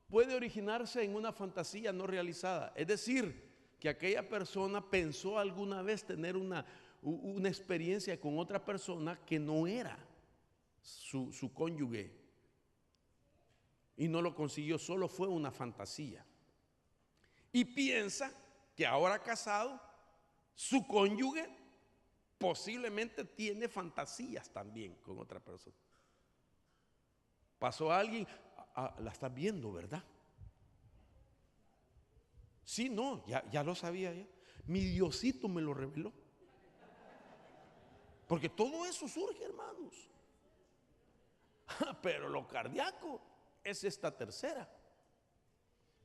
puede originarse en una fantasía no realizada. Es decir, que aquella persona pensó alguna vez tener una experiencia con otra persona que no era su cónyuge y no lo consiguió, solo fue una fantasía. Y piensa que ahora casado, su cónyuge posiblemente tiene fantasías también con otra persona. Pasó a alguien, la estás viendo, ¿verdad? Sí, no, ya lo sabía ya. Mi Diosito me lo reveló. Porque todo eso surge, hermanos. Pero lo cardíaco es esta tercera.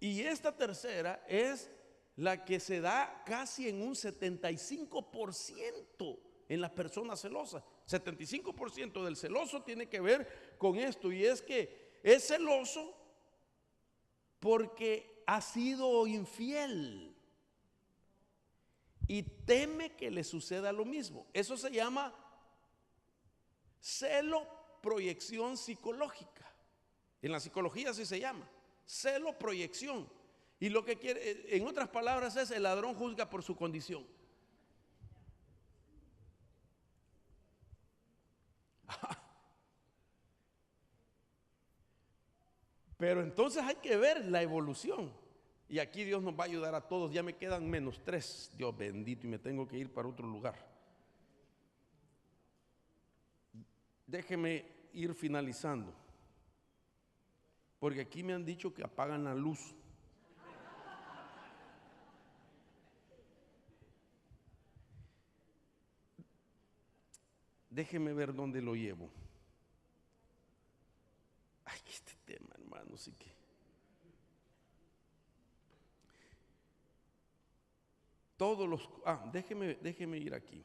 Y esta tercera es la que se da casi en un 75% en las personas celosas. 75% del celoso tiene que ver con esto, y es que es celoso porque ha sido infiel y teme que le suceda lo mismo. Eso se llama celo, proyección psicológica. En la psicología así se llama, celo, proyección. Y lo que quiere, en otras palabras, es: el ladrón juzga por su condición. Pero entonces hay que ver la evolución. Y aquí Dios nos va a ayudar a todos. Ya me quedan -3, Dios bendito, y me tengo que ir para otro lugar. Déjeme ir finalizando, porque aquí me han dicho que apagan la luz. Déjeme ver dónde lo llevo. Ay, este tema, hermano, sí que. Todos los. Déjeme ir aquí.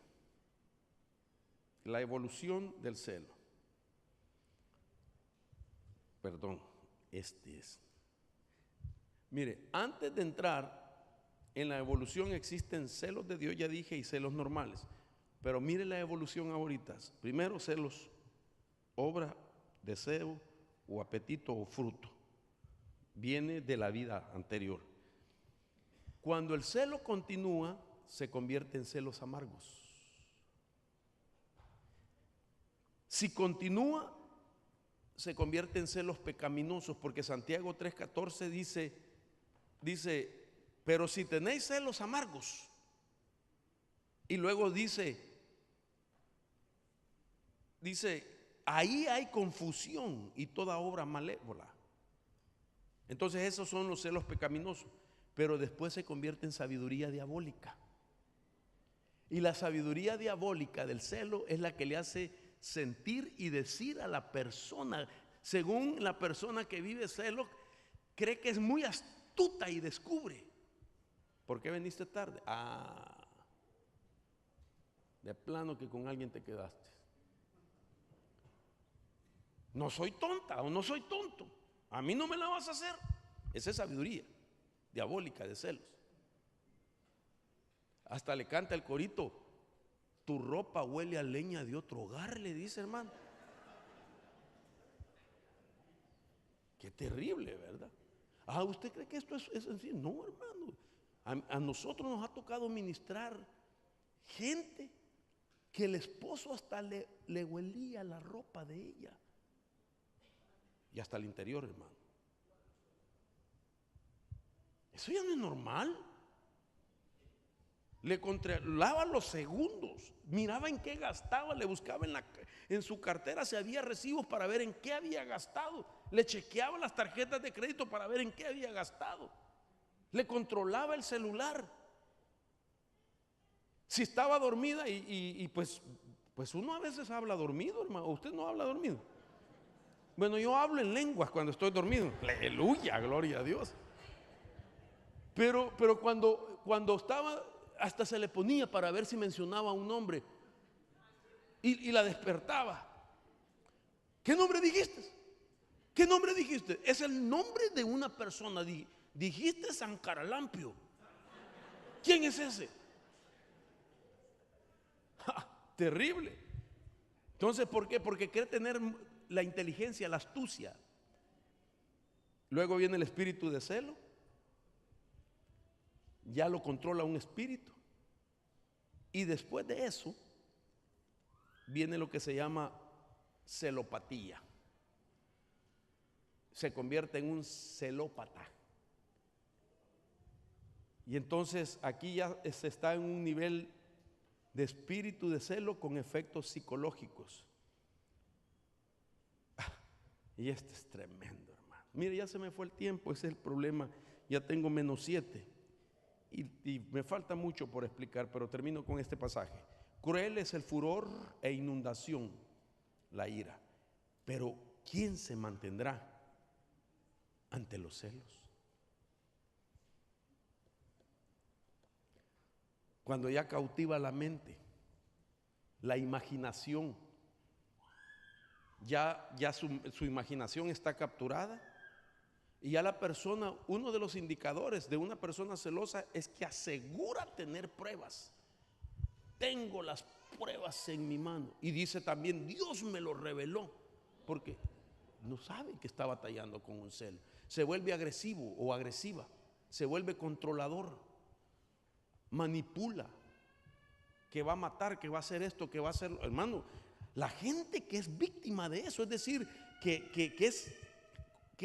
La evolución del celo. Perdón, este es. Mire, antes de entrar en la evolución existen celos de Dios, ya dije, y celos normales. Pero mire la evolución ahorita. Primero celos, obra, deseo o apetito o fruto. Viene de la vida anterior. Cuando el celo continúa, se convierte en celos amargos. Si continúa, se convierte en celos pecaminosos, porque Santiago 3:14 dice, pero si tenéis celos amargos, y luego dice, ahí hay confusión y toda obra malévola. Entonces esos son los celos pecaminosos, pero después se convierte en sabiduría diabólica. Y la sabiduría diabólica del celo es la que le hace sentir y decir a la persona, según la persona que vive celo, cree que es muy astuta y descubre: ¿por qué viniste tarde? De plano que con alguien te quedaste. No soy tonta o no soy tonto, a mí no me la vas a hacer. Esa es sabiduría diabólica de celos. Hasta le canta el corito: tu ropa huele a leña de otro hogar, le dice, hermano. Qué terrible, ¿verdad? ¿Usted cree que esto es así? No, hermano. A nosotros nos ha tocado ministrar gente que el esposo hasta le huelía la ropa de ella. Y hasta el interior, hermano. Eso ya no es normal. Le controlaba los segundos, miraba en qué gastaba, le buscaba en su cartera si había recibos para ver en qué había gastado, le chequeaba las tarjetas de crédito para ver en qué había gastado, le controlaba el celular. Si estaba dormida y pues uno a veces habla dormido, hermano. ¿Usted no habla dormido? Bueno, yo hablo en lenguas cuando estoy dormido. Aleluya, gloria a Dios. Pero cuando estaba, hasta se le ponía para ver si mencionaba un nombre y la despertaba. ¿Qué nombre dijiste? ¿Qué nombre dijiste? Es el nombre de una persona. Dijiste San Caralampio. ¿Quién es ese? Terrible. Entonces, ¿por qué? Porque quiere tener la inteligencia, la astucia. Luego viene el espíritu de celo. Ya lo controla un espíritu. Y después de eso viene lo que se llama celopatía. Se convierte en un celópata. Y entonces aquí ya se está en un nivel de espíritu de celo con efectos psicológicos. Y este es tremendo, hermano. Mire, ya se me fue el tiempo, ese es el problema. Ya tengo -7 y me falta mucho por explicar, pero termino con este pasaje. Cruel es el furor e inundación, la ira, pero ¿quién se mantendrá ante los celos? Cuando ya cautiva la mente, la imaginación, ya su imaginación está capturada. Y ya la persona, uno de los indicadores de una persona celosa es que asegura tener pruebas. Tengo las pruebas en mi mano. Y dice también, Dios me lo reveló. Porque no sabe que está batallando con un celo. Se vuelve agresivo o agresiva. Se vuelve controlador. Manipula. Que va a matar, que va a hacer esto, que va a hacer. Hermano, la gente que es víctima de eso, es decir, que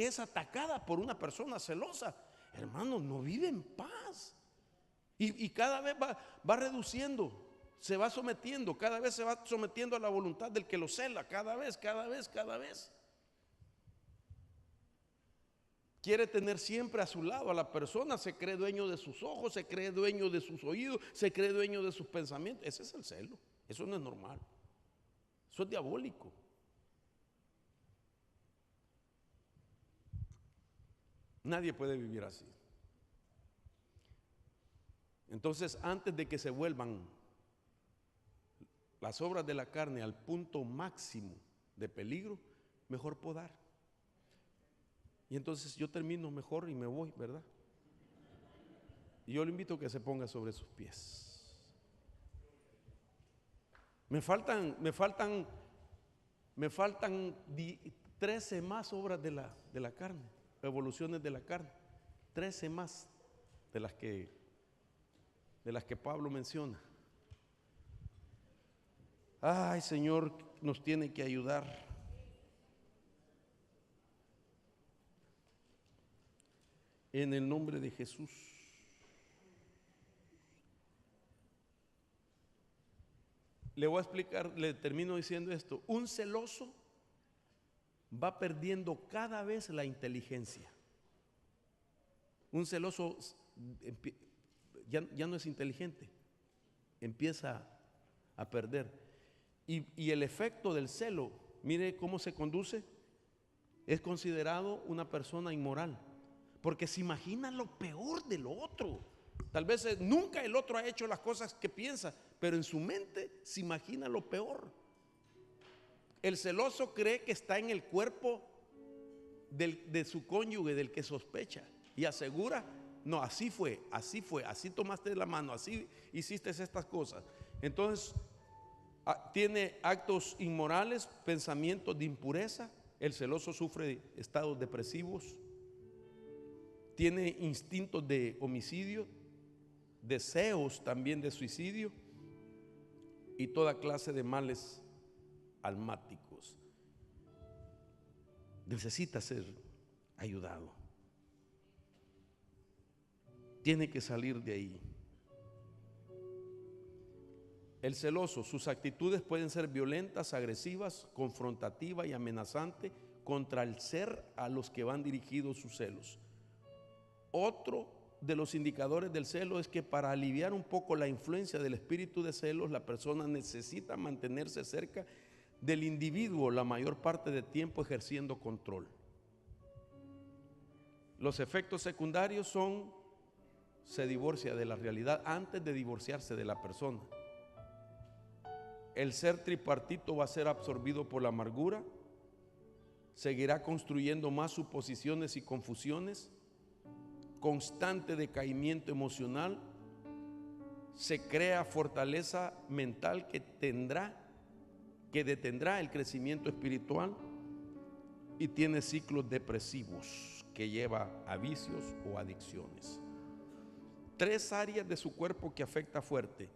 es atacada por una persona celosa, hermano, no vive en paz. Y cada vez va reduciendo, se va sometiendo, cada vez se va sometiendo a la voluntad del que lo cela, cada vez. Quiere tener siempre a su lado a la persona, se cree dueño de sus ojos, se cree dueño de sus oídos, se cree dueño de sus pensamientos. Ese es el celo, eso no es normal, eso es diabólico. Nadie puede vivir así. Entonces, antes de que se vuelvan las obras de la carne al punto máximo de peligro, mejor podar. Y entonces yo termino mejor y me voy, ¿verdad? Y yo le invito a que se ponga sobre sus pies. Me faltan 13 más obras de la carne, revoluciones de la carne, 13 más de las que Pablo menciona. Ay, Señor, nos tiene que ayudar. En el nombre de Jesús. Le voy a explicar, le termino diciendo esto. Un celoso va perdiendo cada vez la inteligencia. Un celoso ya no es inteligente, empieza a perder. Y el efecto del celo, mire cómo se conduce, es considerado una persona inmoral, porque se imagina lo peor del otro. Tal vez nunca el otro ha hecho las cosas que piensa, pero en su mente se imagina lo peor. El celoso cree que está en el cuerpo de su cónyuge, del que sospecha, y asegura, no, así fue, así tomaste la mano, así hiciste estas cosas. Entonces tiene actos inmorales, pensamientos de impureza. El celoso sufre estados depresivos, tiene instintos de homicidio, deseos también de suicidio y toda clase de males almáticos. Necesita ser ayudado. Tiene que salir de ahí. El celoso, sus actitudes pueden ser violentas, agresivas, confrontativas y amenazantes contra el ser a los que van dirigidos sus celos. Otro de los indicadores del celo es que para aliviar un poco la influencia del espíritu de celos, la persona necesita mantenerse cerca del individuo la mayor parte del tiempo, ejerciendo control. Los efectos secundarios son: se divorcia de la realidad antes de divorciarse de la persona. El ser tripartito va a ser absorbido por la amargura, seguirá construyendo más suposiciones y confusiones, constante decaimiento emocional, se crea fortaleza mental que detendrá el crecimiento espiritual, y tiene ciclos depresivos que lleva a vicios o adicciones. 3 áreas de su cuerpo que afecta fuerte.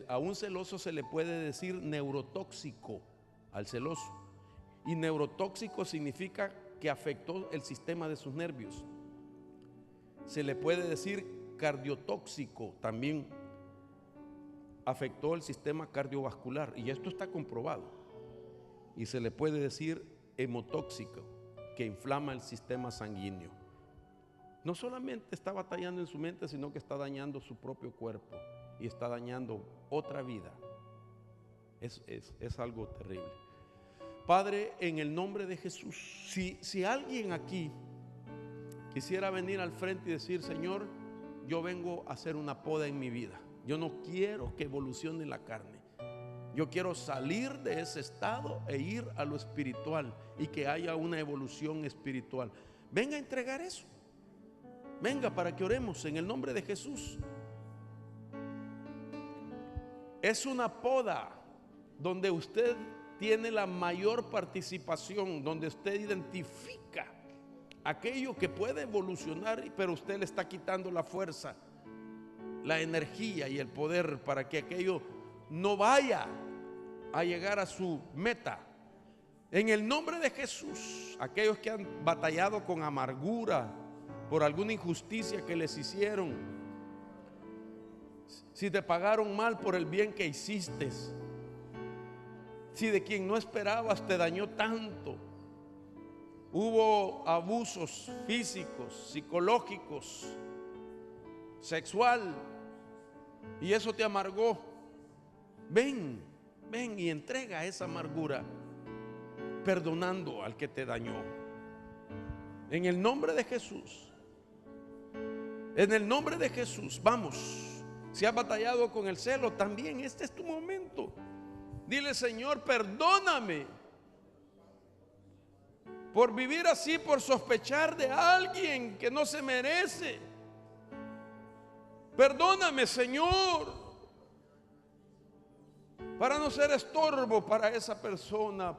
A un celoso se le puede decir neurotóxico al celoso, y neurotóxico significa que afectó el sistema de sus nervios. Se le puede decir cardiotóxico, también afectó el sistema cardiovascular, y esto está comprobado. Y se le puede decir hemotóxico, que inflama el sistema sanguíneo. No solamente está batallando en su mente, sino que está dañando su propio cuerpo y está dañando otra vida. Es algo terrible. Padre, en el nombre de Jesús, si alguien aquí quisiera venir al frente y decir: Señor, yo vengo a hacer una poda en mi vida, yo no quiero que evolucione la carne, Yo quiero salir de ese estado e ir a lo espiritual y que haya una evolución espiritual. Venga a entregar eso. Venga para que oremos en el nombre de Jesús. Es una poda donde usted tiene la mayor participación, donde usted identifica aquello que puede evolucionar, pero usted le está quitando la fuerza, la energía y el poder para que aquello no vaya a llegar a su meta. En el nombre de Jesús, aquellos que han batallado con amargura por alguna injusticia que les hicieron, si te pagaron mal por el bien que hiciste, si de quien no esperabas te dañó tanto, hubo abusos físicos, psicológicos, sexual, y eso te amargó, ven y entrega esa amargura perdonando al que te dañó. En el nombre de Jesús, en el nombre de Jesús, vamos. Si has batallado con el celo, también este es tu momento. Dile: Señor, perdóname por vivir así, por sospechar de alguien que no se merece. Perdóname, Señor, para no ser estorbo para esa persona.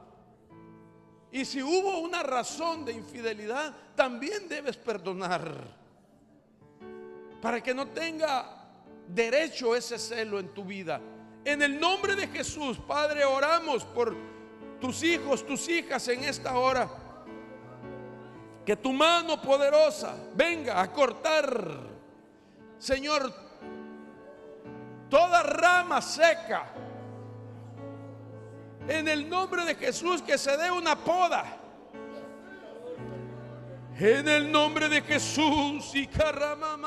Y si hubo una razón de infidelidad, también debes perdonar, para que no tenga derecho ese celo en tu vida. En el nombre de Jesús, Padre, oramos por tus hijos, tus hijas en esta hora. Que tu mano poderosa venga a cortar, Señor, toda rama seca. En el nombre de Jesús, que se dé una poda. En el nombre de Jesús. Y catarraba.